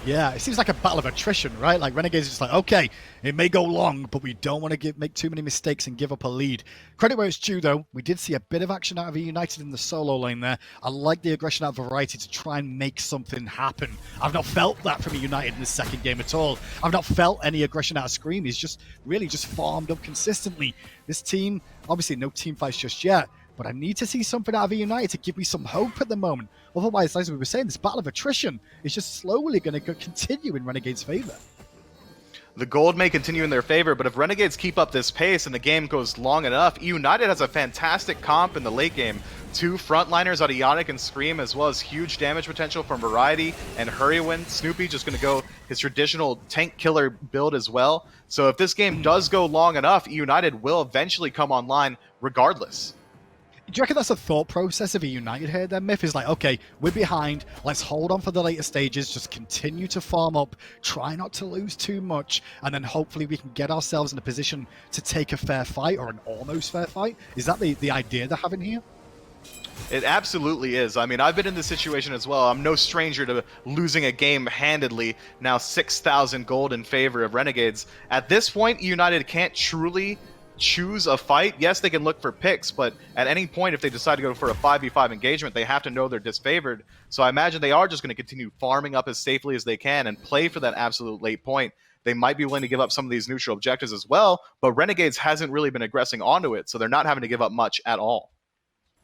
Yeah, it seems like a battle of attrition, right? Like Renegades is just like, okay, it may go long, but we don't want to make too many mistakes and give up a lead. Credit where it's due, though. We did see a bit of action out of eUnited in the solo lane there. I like the aggression out of Variety to try and make something happen. I've not felt that from eUnited in the second game at all. I've not felt any aggression out of Scream. He's just really just farmed up consistently. This team, obviously no team fights just yet, but I need to see something out of eUnited to give me some hope at the moment. Otherwise, as we were saying, this battle of attrition is just slowly going to continue in Renegades' favor. The gold may continue in their favor, but if Renegades keep up this pace and the game goes long enough, eUnited has a fantastic comp in the late game. 2 frontliners out of Eonic and Scream, as well as huge damage potential from Variety and Hurriwind. Snoopy just going to go his traditional tank killer build as well. So if this game does go long enough, eUnited will eventually come online regardless. Do you reckon that's a thought process of eUnited here then, Myth? Is like, okay, we're behind, let's hold on for the later stages, just continue to farm up, try not to lose too much, and then hopefully we can get ourselves in a position to take a fair fight, or an almost fair fight? Is that the idea they're having here? It absolutely is. I mean, I've been in this situation as well. I'm no stranger to losing a game handedly. Now 6,000 gold in favor of Renegades. At this point, eUnited can't truly choose a fight. Yes, they can look for picks, but at any point, if they decide to go for a 5v5 engagement, they have to know they're disfavored. So I imagine they are just going to continue farming up as safely as they can and play for that absolute late point. They might be willing to give up some of these neutral objectives as well, but Renegades hasn't really been aggressing onto it, so they're not having to give up much at all.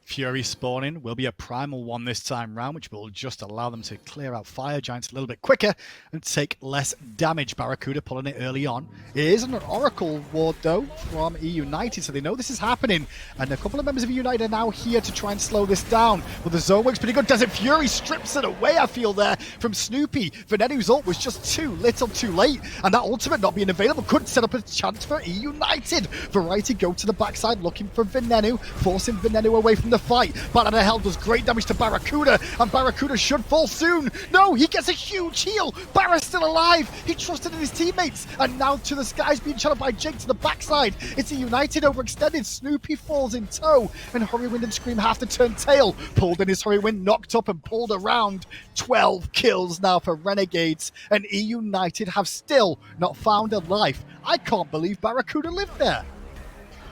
Fury spawning will be a primal one this time round, which will just allow them to clear out fire giants a little bit quicker and take less damage. BaRRaCCuDDa pulling it early on. It is an Oracle ward, though, from eUnited, so they know this is happening. And a couple of members of eUnited are now here to try and slow this down. But the zone works pretty good. Desert Fury strips it away, I feel, there from Snoopy. Venenu's ult was just too little too late, and that ultimate not being available could set up a chance for eUnited. Variety go to the backside looking for Venenu, forcing Venenu away from the the fight. Banana Hell does great damage to BaRRaCCuDDa, and BaRRaCCuDDa should fall soon. No, he gets a huge heal. Barra's still alive. He trusted in his teammates, and now to the skies, being channeled by Jake to the backside. It's eUnited overextended. Snoopy falls in tow, and Hurriwind and Scream have to turn tail. Pulled in his Hurriwind, knocked up and pulled around. 12 kills now for Renegades, and eUnited have still not found a life. I can't believe BaRRaCCuDDa lived there.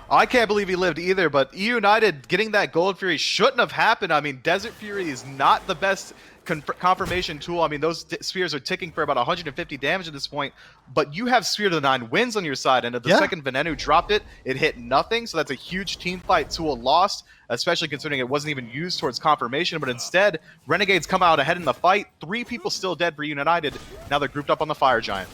I can't believe he lived either, but eUnited getting that Gold Fury shouldn't have happened. I mean, Desert Fury is not the best confirmation tool. I mean, those spheres are ticking for about 150 damage at this point, but you have Sphere to the 9 wins on your side, and at the second Venenu dropped it, it hit nothing, so that's a huge team fight tool lost, especially considering it wasn't even used towards confirmation, but instead, Renegades come out ahead in the fight. 3 people still dead for eUnited. Now they're grouped up on the Fire Giant.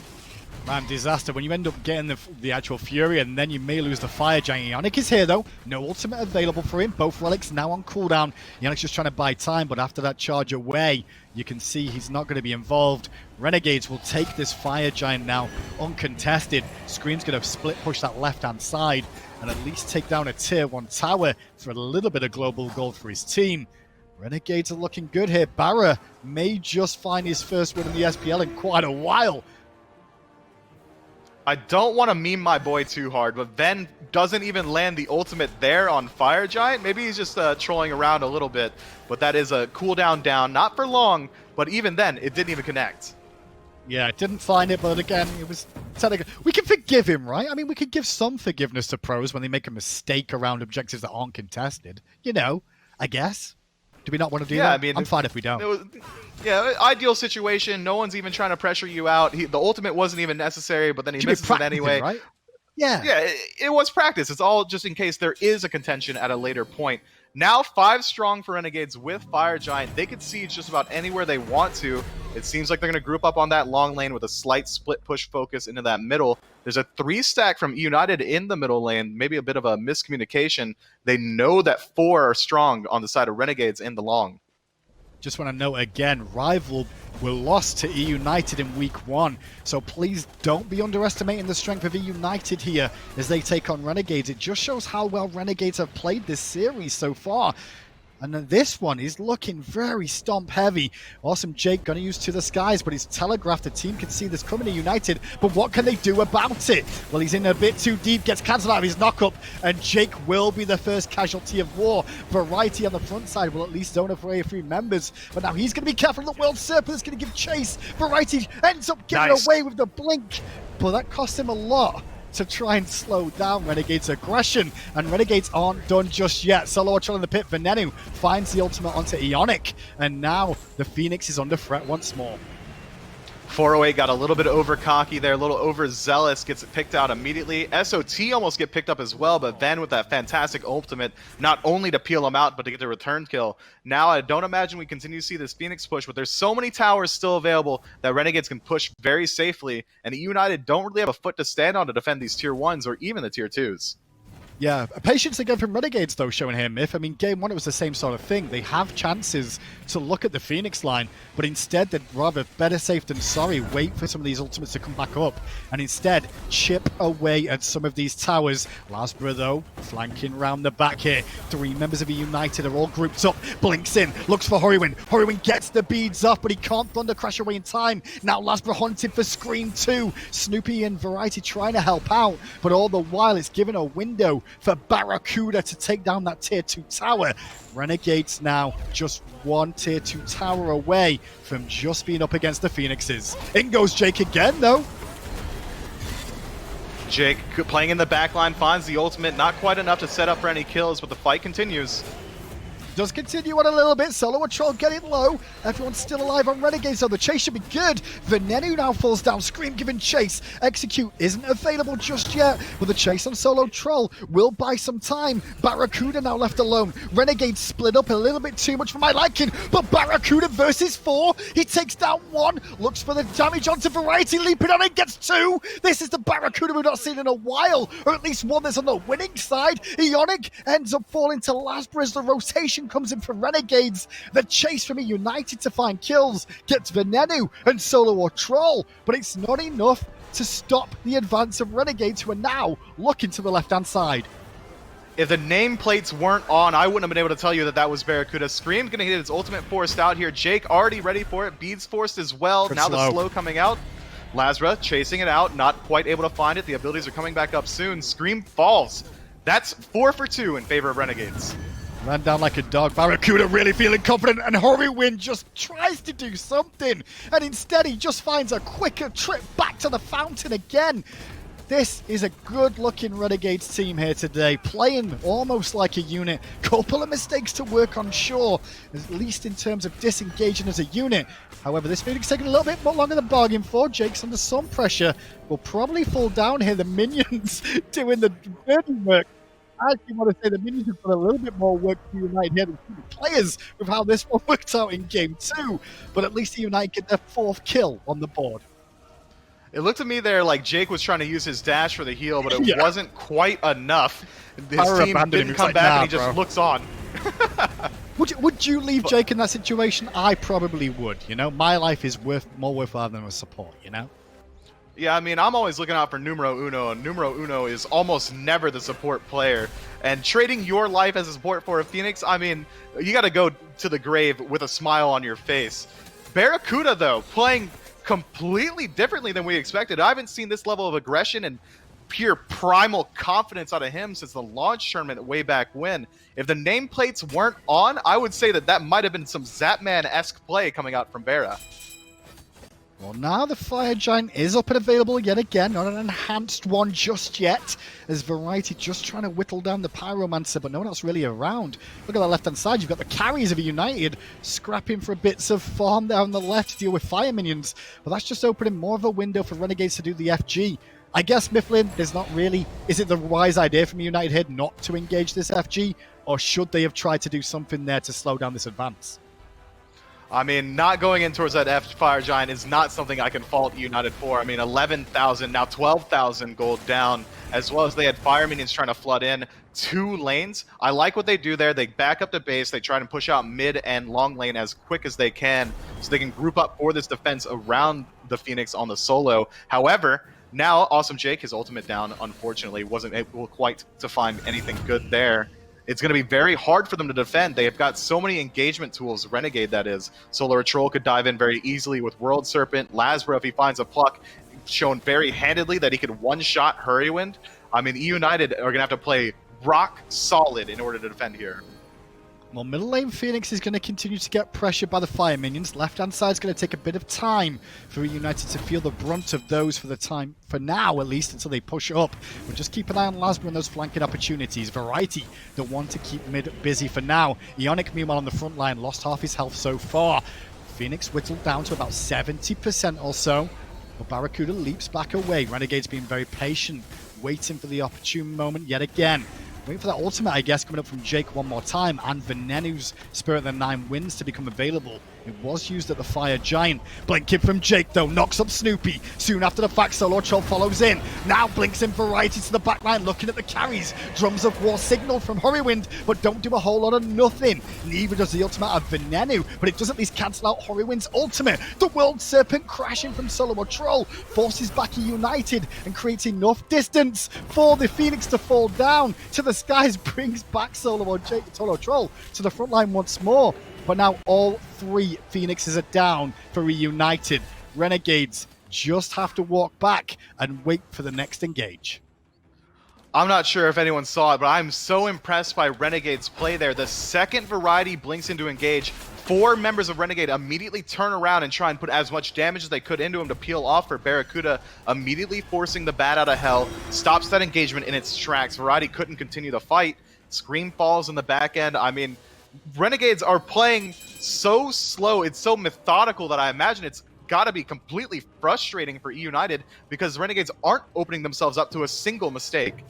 Man, disaster when you end up getting the actual Fury, and then you may lose the Fire Giant. Eonic is here though, no ultimate available for him. Both relics now on cooldown. Eonic's just trying to buy time, but after that charge away, you can see he's not going to be involved. Renegades will take this Fire Giant now uncontested. Scream's going to split push that left-hand side and at least take down a tier 1 tower for a little bit of global gold for his team. Renegades are looking good here. BaRRa may just find his first win in the SPL in quite a while. I don't want to meme my boy too hard, but Ven doesn't even land the ultimate there on Fire Giant. Maybe he's just trolling around a little bit, but that is a cooldown down, not for long, but even then, it didn't even connect. Yeah, I didn't find it, but again, it was technically... We can forgive him, right? I mean, we can give some forgiveness to pros when they make a mistake around objectives that aren't contested. You know, I guess. Do we not want to do that? I mean, I'm fine if we don't. Ideal situation. No one's even trying to pressure you out. The ultimate wasn't even necessary, but then he misses it anyway. Right? Yeah. Yeah, it was practice. It's all just in case there is a contention at a later point. Now 5 strong for Renegades with Fire Giant. They could siege just about anywhere they want to. It seems like they're going to group up on that long lane with a slight split push focus into that middle. There's a 3-stack from eUnited in the middle lane, maybe a bit of a miscommunication. They know that 4 are strong on the side of Renegades in the long. Just want to note again, Rival were lost to eUnited in week 1, so please don't be underestimating the strength of eUnited here as they take on Renegades. It just shows how well Renegades have played this series so far. And then this one is looking very stomp heavy. Awesome Jake gonna use To the Skies, but he's telegraphed. The team can see this coming to United, but what can they do about it? Well, he's in a bit too deep, gets cancelled out of his knockup, and Jake will be the first casualty of war. Variety on the front side will at least zone for A3 members, but now he's gonna be careful of the World Serpent that's gonna give chase. Variety ends up getting away with the blink, but that cost him a lot to try and slow down Renegades' aggression, and Renegades aren't done just yet. SoloOrTroll in the pit. Venenu finds the ultimate onto Eonic, and now the Phoenix is under threat once more. 408 got a little bit over cocky there, a little overzealous, gets it picked out immediately. SOT almost get picked up as well, but Ven with that fantastic ultimate, not only to peel him out, but to get the return kill. Now, I don't imagine we continue to see this Phoenix push, but there's so many towers still available that Renegades can push very safely, and eUnited don't really have a foot to stand on to defend these tier 1s or even the tier 2s. Yeah, patience again from Renegades, though, showing here, Myth. I mean, game 1, it was the same sort of thing. They have chances to look at the Phoenix line, but instead they'd rather, better safe than sorry, wait for some of these ultimates to come back up, and instead chip away at some of these towers. Lasbra, though, flanking round the back here. 3 members of eUnited are all grouped up. Blinks in, looks for Hurriwind. Hurriwind gets the beads off, but he can't Thunder Crash away in time. Now Lasbra hunted for Scream 2. Snoopy and Variety trying to help out, but all the while it's given a window for BaRRaCCuDDa to take down that tier 2 tower. Renegades now just 1 tier 2 tower away from just being up against the Phoenixes. In goes Jake again, though. Jake playing in the backline finds the ultimate, not quite enough to set up for any kills, but the fight continues. Does continue on a little bit. SoloOrTroll getting low. Everyone's still alive on Renegades, so the chase should be good. Venenu now falls down. Scream giving chase. Execute isn't available just yet, but the chase on SoloOrTroll will buy some time. BaRRaCCuDDa now left alone. Renegades split up a little bit too much for my liking, but BaRRaCCuDDa versus 4. He takes down 1, looks for the damage onto Variety, leaping on it, gets 2. This is the BaRRaCCuDDa we've not seen in a while, or at least one that's on the winning side. Eonic ends up falling to Lasbra as the rotation comes in for Renegades. The chase from eUnited to find kills gets Venenu and SoloOrTroll, but it's not enough to stop the advance of Renegades, who are now looking to the left-hand side. If the nameplates weren't on, I wouldn't have been able to tell you that that was BaRRaCCuDDa. Scream's going to get its ultimate forced out here. Jake already ready for it. Beads forced as well. Good Now slow. the slow coming out. Lasbra chasing it out, not quite able to find it. The abilities are coming back up soon. Scream falls. That's 4 for 2 in favor of Renegades. Ran down like a dog. BaRRaCCuDDa really feeling confident, and Hurriwind just tries to do something. And instead, he just finds a quicker trip back to the fountain again. This is a good-looking Renegades team here today, playing almost like a unit. Couple of mistakes to work on, sure, at least in terms of disengaging as a unit. However, this Phoenix taking a little bit more longer than bargained for. Jake's under some pressure. Will probably fall down here. The minions doing the dirty work. I actually want to say the minions have done a little bit more work for United here than the players with how this one worked out in Game 2. But at least United get their 4th kill on the board. It looked to me there like Jake was trying to use his dash for the heal, but it wasn't quite enough. His Power team abandoned him. didn't He was come like, back "Nah, and he just bro." looks on. Would you leave Jake in that situation? I probably would. You know, my life is more worthwhile than a support. You know. Yeah, I mean, I'm always looking out for numero uno, and numero uno is almost never the support player. And trading your life as a support for a Phoenix, I mean, you got to go to the grave with a smile on your face. BaRRaCCuDDa, though, playing completely differently than we expected. I haven't seen this level of aggression and pure primal confidence out of him since the launch tournament way back when. If the nameplates weren't on, I would say that that might have been some Zapman-esque play coming out from BaRRa. Well, now the Fire Giant is up and available yet again, not an enhanced one just yet, as Variety just trying to whittle down the Pyromancer, but no one else really around. Look at the left-hand side, you've got the carries of United scrapping for bits of farm down the left to deal with fire minions, but that's just opening more of a window for Renegades to do the FG. I guess, Mifflin, there's not really... Is it the wise idea from United here not to engage this FG, or should they have tried to do something there to slow down this advance? I mean, not going in towards that F Fire Giant is not something I can fault United for. I mean, 11,000, now 12,000 gold down, as well as they had fire minions trying to flood in 2 lanes. I like what they do there. They back up the base. They try to push out mid and long lane as quick as they can so they can group up for this defense around the Phoenix on the solo. However, now Awesome Jake, his ultimate down, unfortunately, wasn't able quite to find anything good there. It's going to be very hard for them to defend. They have got so many engagement tools, Renegade that is. SoloOrTroll could dive in very easily with World Serpent. Lasbra, if he finds a pluck, shown very handedly that he could one-shot Hurriwind. I mean, eUnited are going to have to play rock solid in order to defend here. Well, middle lane Phoenix is going to continue to get pressured by the fire minions. Left-hand side is going to take a bit of time for United to feel the brunt of those for the time, for now at least, until they push up. But just keep an eye on Lasbra and those flanking opportunities. Variety, the one to keep mid busy for now. Eonic, meanwhile, on the front line, lost half his health so far. Phoenix whittled down to about 70% or so. But BaRRaCCuDDa leaps back away. Renegades being very patient, waiting for the opportune moment yet again. Waiting for that ultimate, I guess, coming up from Jake one more time, and Venenu's Spirit of the Nine Winds to become available. It was used at the Fire Giant. Blinking from Jake, though, knocks up Snoopy. Soon after the fact, SoloOrTroll follows in. Now blinks in Variety to the backline, looking at the carries. Drums of War signal from Hurriwind, but don't do a whole lot of nothing. Neither does the ultimate of Venenu, but it does at least cancel out Hurriwind's ultimate. The World Serpent crashing from SoloOrTroll forces back United and creates enough distance for the Phoenix to fall down to the skies, brings back SoloOrTroll to the front line once more. But now all 3 Phoenixes are down for Reunited. Renegades just have to walk back and wait for the next engage. I'm not sure if anyone saw it, but I'm so impressed by Renegade's play there. The second Variety blinks into engage, 4 members of Renegade immediately turn around and try and put as much damage as they could into him to peel off for BaRRaCCuDDa, immediately forcing the bat out of hell, stops that engagement in its tracks. Variety couldn't continue the fight. Scream falls in the back end. I mean, Renegades are playing so slow, it's so methodical that I imagine it's got to be completely frustrating for eUnited because Renegades aren't opening themselves up to a single mistake.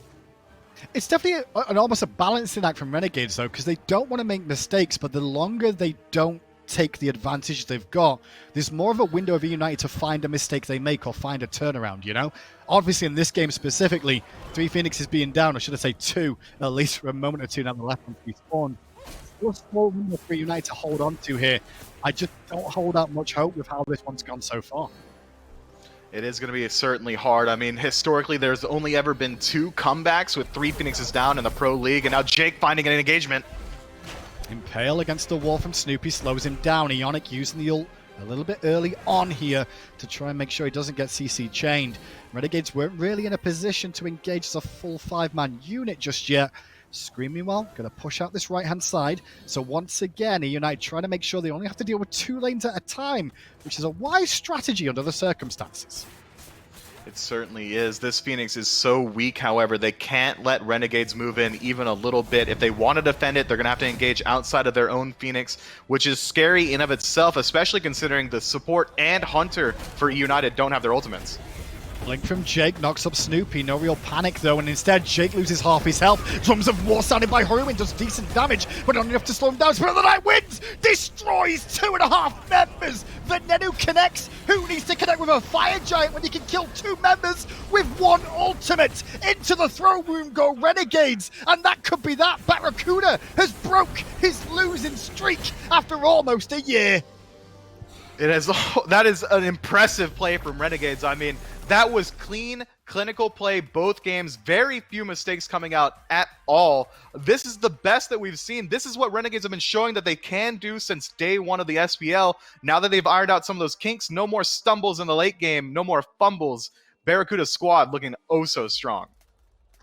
It's definitely almost a balancing act from Renegades, though, because they don't want to make mistakes, but the longer they don't take the advantage they've got, there's more of a window of United to find a mistake they make or find a turnaround, you know? Obviously, in this game specifically, 3 Phoenixes being down, or should I say 2, at least for a moment or two now the left one respawned. A small window for United to hold on to here. I just don't hold out much hope with how this one's gone so far. It is going to be certainly hard. I mean, historically, there's only ever been 2 comebacks with 3 Phoenixes down in the Pro League, and now Jake finding an engagement. Impale against the wall from Snoopy slows him down. Eonic using the ult a little bit early on here to try and make sure he doesn't get CC chained. Renegades weren't really in a position to engage as a full 5-man unit just yet. Screammmmm, going to push out this right-hand side. So once again, eUnited trying to make sure they only have to deal with 2 lanes at a time, which is a wise strategy under the circumstances. It certainly is. This Phoenix is so weak, however, they can't let Renegades move in even a little bit. If they want to defend it, they're going to have to engage outside of their own Phoenix, which is scary in of itself, especially considering the support and Hunter for eUnited don't have their ultimates. Blink from Jake knocks up Snoopy. No real panic though, and instead Jake loses half his health. Drums of War sounded by Hurriwind does decent damage, but not enough to slow him down. Spirit of the Night wins! Destroys 2.5 members! Venenu connects! Who needs to connect with a Fire Giant when you can kill 2 members with 1 ultimate? Into the throne room go Renegades, and that could be that. BaRRaCCuDDa has broke his losing streak after almost a year. That is an impressive play from Renegades. I mean, that was clean, clinical play both games. Very few mistakes coming out at all. This is the best that we've seen. This is what Renegades have been showing that they can do since day 1 of the SPL. Now that they've ironed out some of those kinks, no more stumbles in the late game, no more fumbles. BaRRaCCuDDa's squad looking oh so strong.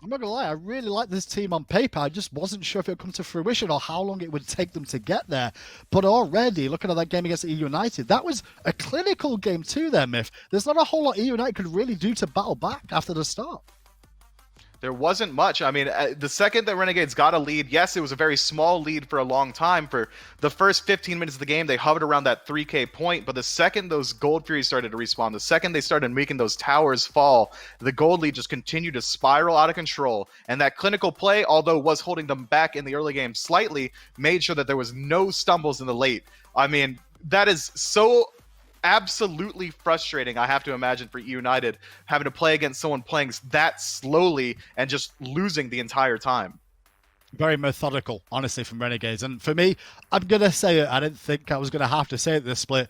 I'm not gonna lie, I really like this team on paper. I just wasn't sure if it would come to fruition or how long it would take them to get there. But already, looking at that game against eUnited, that was a clinical game too there, Myth. There's not a whole lot eUnited could really do to battle back after the start. There wasn't much. I mean, the second that Renegades got a lead, yes, it was a very small lead for a long time. For the first 15 minutes of the game, they hovered around that 3K point. But the second those Gold Furies started to respawn, the second they started making those towers fall, the gold lead just continued to spiral out of control. And that clinical play, although was holding them back in the early game slightly, made sure that there was no stumbles in the late. I mean, that is so absolutely frustrating, I have to imagine, for eUnited, having to play against someone playing that slowly and just losing the entire time. Very methodical, honestly, from Renegades. And for me, I'm going to say it. I didn't think I was going to have to say it this split,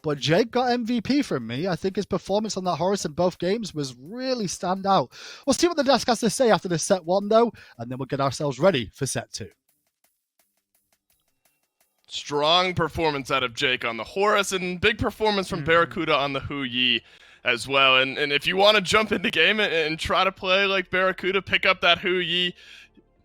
but Jake got MVP from me. I think his performance on that Horus in both games was really stand out. We'll see what the desk has to say after this set 1, though, and then we'll get ourselves ready for set 2. Strong performance out of Jake on the Horus, and big performance from BaRRaCCuDDa on the Hu Yi as well. And if you want to jump into game and try to play like BaRRaCCuDDa, pick up that Hu Yi.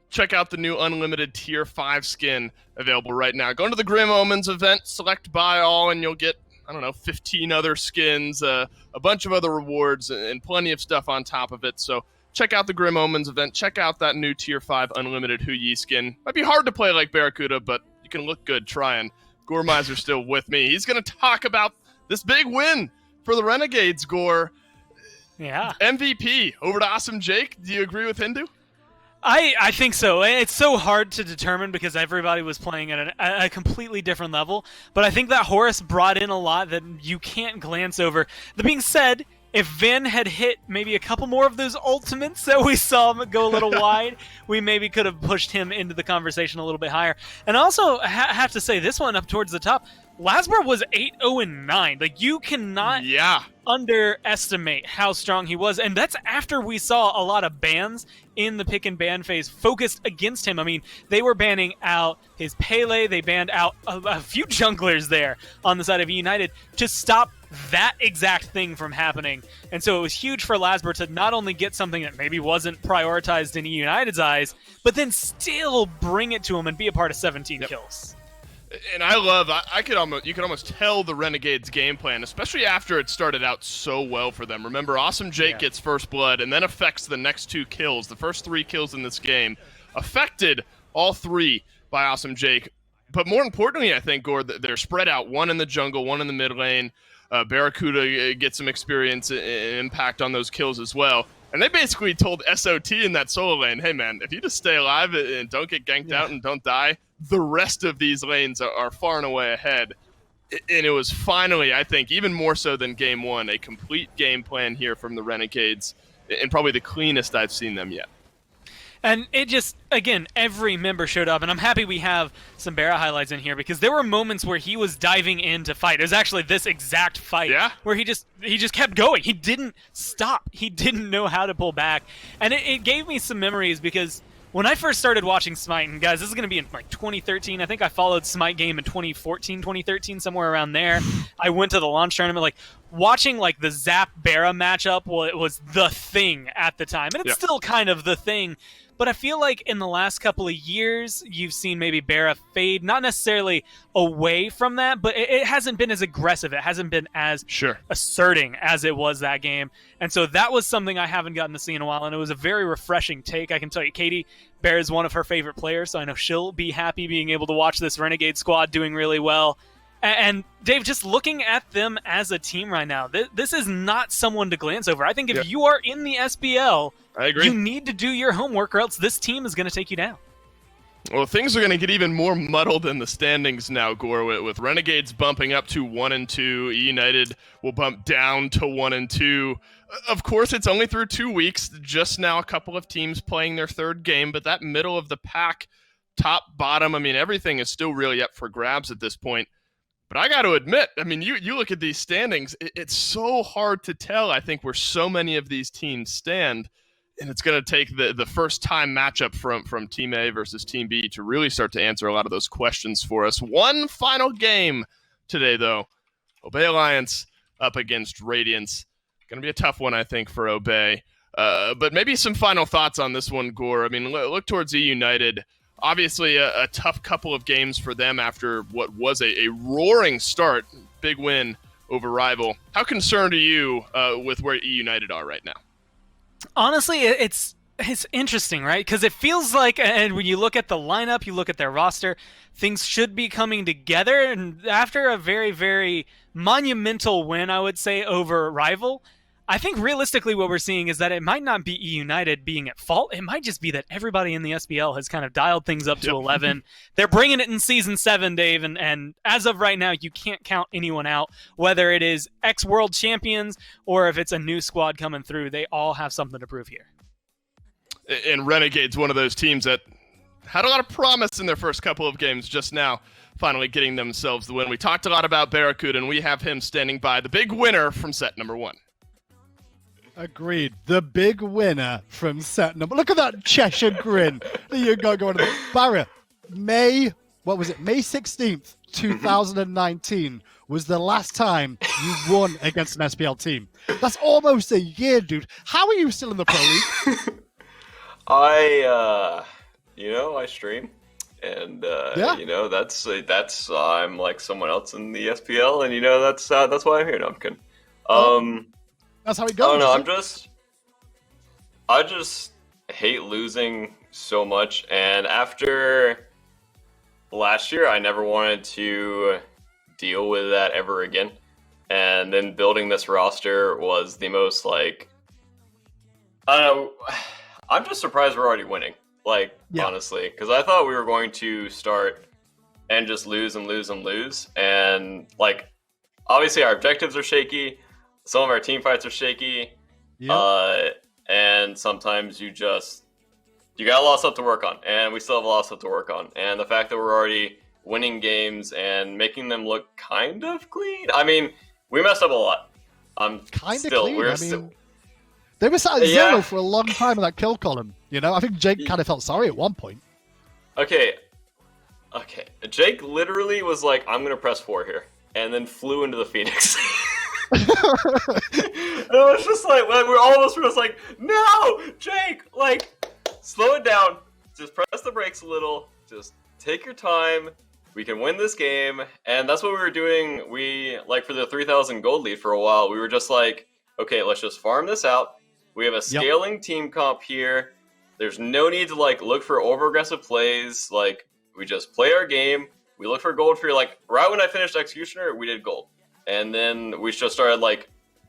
Check out the new unlimited tier 5 skin available right now. Go into the Grim Omens event, select buy all, and you'll get, I don't know, 15 other skins, a bunch of other rewards, and plenty of stuff on top of it. So check out the Grim Omens event. Check out that new tier 5 unlimited Hu Yi skin. Might be hard to play like BaRRaCCuDDa, but you can look good trying. Goremiser's still with me. He's going to talk about this big win for the Renegades, Gore. Yeah. MVP over to Awesome Jake. Do you agree with Hindu? I think so. It's so hard to determine because everybody was playing at a completely different level. But I think that Horus brought in a lot that you can't glance over. That being said, if Vin had hit maybe a couple more of those ultimates that we saw him go a little wide, we maybe could have pushed him into the conversation a little bit higher. And also, have to say, this one up towards the top, Lasbra was 8-0-9. Like, you cannot underestimate how strong he was. And that's after we saw a lot of bans in the pick and ban phase focused against him. I mean, they were banning out his Pele. They banned out a few junglers there on the side of eUnited to stop that exact thing from happening. And so it was huge for Lasbra to not only get something that maybe wasn't prioritized in eUnited's eyes, but then still bring it to him and be a part of 17 kills. And you could almost tell the Renegades game plan, especially after it started out so well for them. Remember, Awesome Jake gets first blood and then affects the next 2 kills. The first 3 kills in this game affected all 3 by Awesome Jake. But more importantly, I think, Gore, they're spread out, 1 in the jungle, 1 in the mid lane. BaRRaCCuDDa gets some experience and impact on those kills as well. And they basically told SOT in that solo lane, hey man, if you just stay alive and don't get ganked out and don't die, the rest of these lanes are far and away ahead. And it was finally, I think, even more so than game 1, a complete game plan here from the Renegades, and probably the cleanest I've seen them yet. And it just, again, every member showed up, and I'm happy we have some BaRRa highlights in here, because there were moments where he was diving in to fight. It was actually this exact fight where he just kept going. He didn't stop. He didn't know how to pull back. And it gave me some memories, because when I first started watching SMITE, and guys, this is going to be in like 2013. I think I followed SMITE.Game in 2014, 2013, somewhere around there. I went to the launch tournament. Like, watching like the Zap BaRRa matchup, well, it was the thing at the time. And it's still kind of the thing. But I feel like in the last couple of years, you've seen maybe BaRRa fade, not necessarily away from that, but it hasn't been as aggressive. It hasn't been as asserting as it was that game. And so that was something I haven't gotten to see in a while, and it was a very refreshing take. I can tell you, Katie, BaRRa is one of her favorite players, so I know she'll be happy being able to watch this Renegade squad doing really well. And Dave, just looking at them as a team right now, this is not someone to glance over. I think if you are in the SPL, I agree. You need to do your homework, or else this team is going to take you down. Well, things are going to get even more muddled in the standings now, Gore, with Renegades bumping up to 1-2. eUnited will bump down to 1-2. Of course, it's only through 2 weeks. Just now, a couple of teams playing their third game, but that middle of the pack, top, bottom, I mean, everything is still really up for grabs at this point. But I got to admit, I mean, you look at these standings, it's so hard to tell, I think, where so many of these teams stand. And it's going to take the first-time matchup from Team A versus Team B to really start to answer a lot of those questions for us. One final game today, though. Obey Alliance up against Radiance. Going to be a tough one, I think, for Obey. But maybe some final thoughts on this one, Gore. I mean, look towards eUnited. Obviously, a tough couple of games for them after what was a roaring start. Big win over Rival. How concerned are you with where eUnited are right now? Honestly, it's interesting, right? Because it feels like, and when you look at the lineup, you look at their roster, things should be coming together. And after a very, very monumental win, I would say, over Rival, I think realistically what we're seeing is that it might not be eUnited being at fault. It might just be that everybody in the SBL has kind of dialed things up to 11. They're bringing it in Season 7, Dave, and as of right now, you can't count anyone out, whether it is ex-world champions or if it's a new squad coming through. They all have something to prove here. And Renegade's one of those teams that had a lot of promise in their first couple of games, just now finally getting themselves the win. We talked a lot about BaRRaCCuDDa, and we have him standing by, the big winner from set number 1. Agreed. The big winner from set number. Look at that Cheshire grin that you got going on. BaRRa, May 16th, 2019 was the last time you won against an SPL team. That's almost a year, dude. How are you still in the Pro League? I stream. And, that's I'm like someone else in the SPL, and, that's why I'm here. No, I'm kidding. That's how it goes. I don't know. I just hate losing so much. And after last year, I never wanted to deal with that ever again. And then building this roster was the most, like, I don't know. I'm just surprised we're already winning, honestly. Because I thought we were going to start and just lose and lose and lose. And, obviously our objectives are shaky. Some of our team fights are shaky, and sometimes you got a lot of stuff to work on, and we still have a lot of stuff to work on. And the fact that we're already winning games and making them look kind of clean. I mean, we messed up a lot. They were sat at 0 for a long time in that kill column. I think Jake kind of felt sorry at one point. Okay. Jake literally was like, "I'm gonna press 4 here," and then flew into the Phoenix. And it was just we're almost just like, no, Jake, slow it down, just press the brakes a little, just take your time, we can win this game. And that's what we were doing. We, for the 3,000 gold lead for a while, we were just like, okay, let's just farm this out. We have a scaling team comp here. There's no need to look for over aggressive plays. We just play our game, we look for gold for right when I finished Executioner, we did gold. And then we just started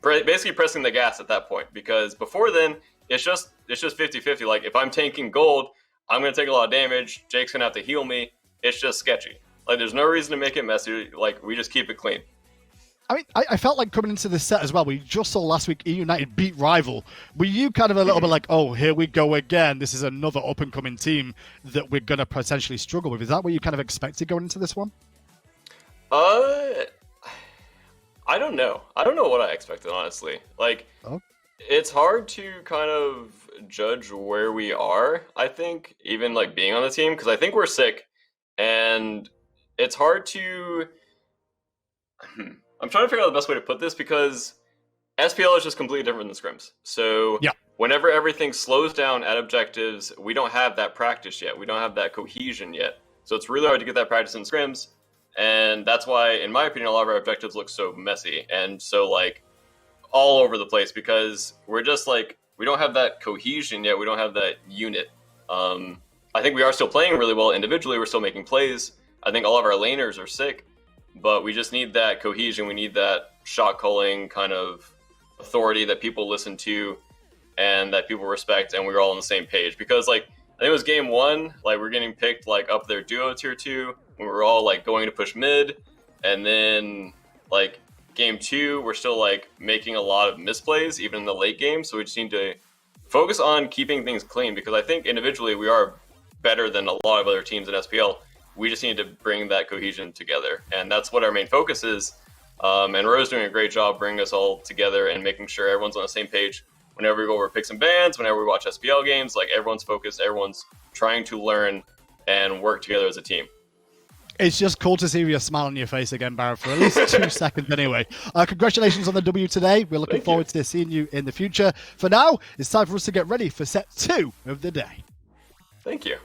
basically pressing the gas at that point, because before then it's just 50-50. If I'm tanking gold, I'm gonna take a lot of damage. Jake's gonna have to heal me. It's just sketchy. There's no reason to make it messy. We just keep it clean. I mean, I felt like coming into this set as well, we just saw last week eUnited beat Rival. Were you kind of a little bit like, oh, here we go again, this is another up-and-coming team that we're going to potentially struggle with? Is that what you kind of expected going into this one? I don't know. I don't know what I expected, honestly. Like, it's hard to kind of judge where we are, I think, even like being on the team, because I think we're sick, and it's hard to... I'm trying to figure out the best way to put this, because SPL is just completely different than scrims. So whenever everything slows down at objectives, we don't have that practice yet. We don't have that cohesion yet. So it's really hard to get that practice in scrims. And that's why, in my opinion, a lot of our objectives look so messy and so like all over the place, because we're just like, we don't have that cohesion yet. We don't have that unit. I think we are still playing really well individually. We're still making plays. I think all of our laners are sick. But we just need that cohesion. We need that shot calling kind of authority that people listen to and that people respect, and we're all on the same page. Because like, I think it was game 1, like we're getting picked like up their duo tier 2 when we were all like going to push mid, and then like game 2 we're still like making a lot of misplays even in the late game. So we just need to focus on keeping things clean, because I think individually we are better than a lot of other teams in SPL. We just need to bring that cohesion together, and that's what our main focus is. And Ro's doing a great job bringing us all together and making sure everyone's on the same page. Whenever we go over picks and bans, whenever we watch SPL games, like everyone's focused, everyone's trying to learn and work together as a team. It's just cool to see your smile on your face again, BaRRa, for at least 2 seconds anyway. Congratulations on the W today. We're looking forward to seeing you in the future. For now, it's time for us to get ready for set 2 of the day. Thank you.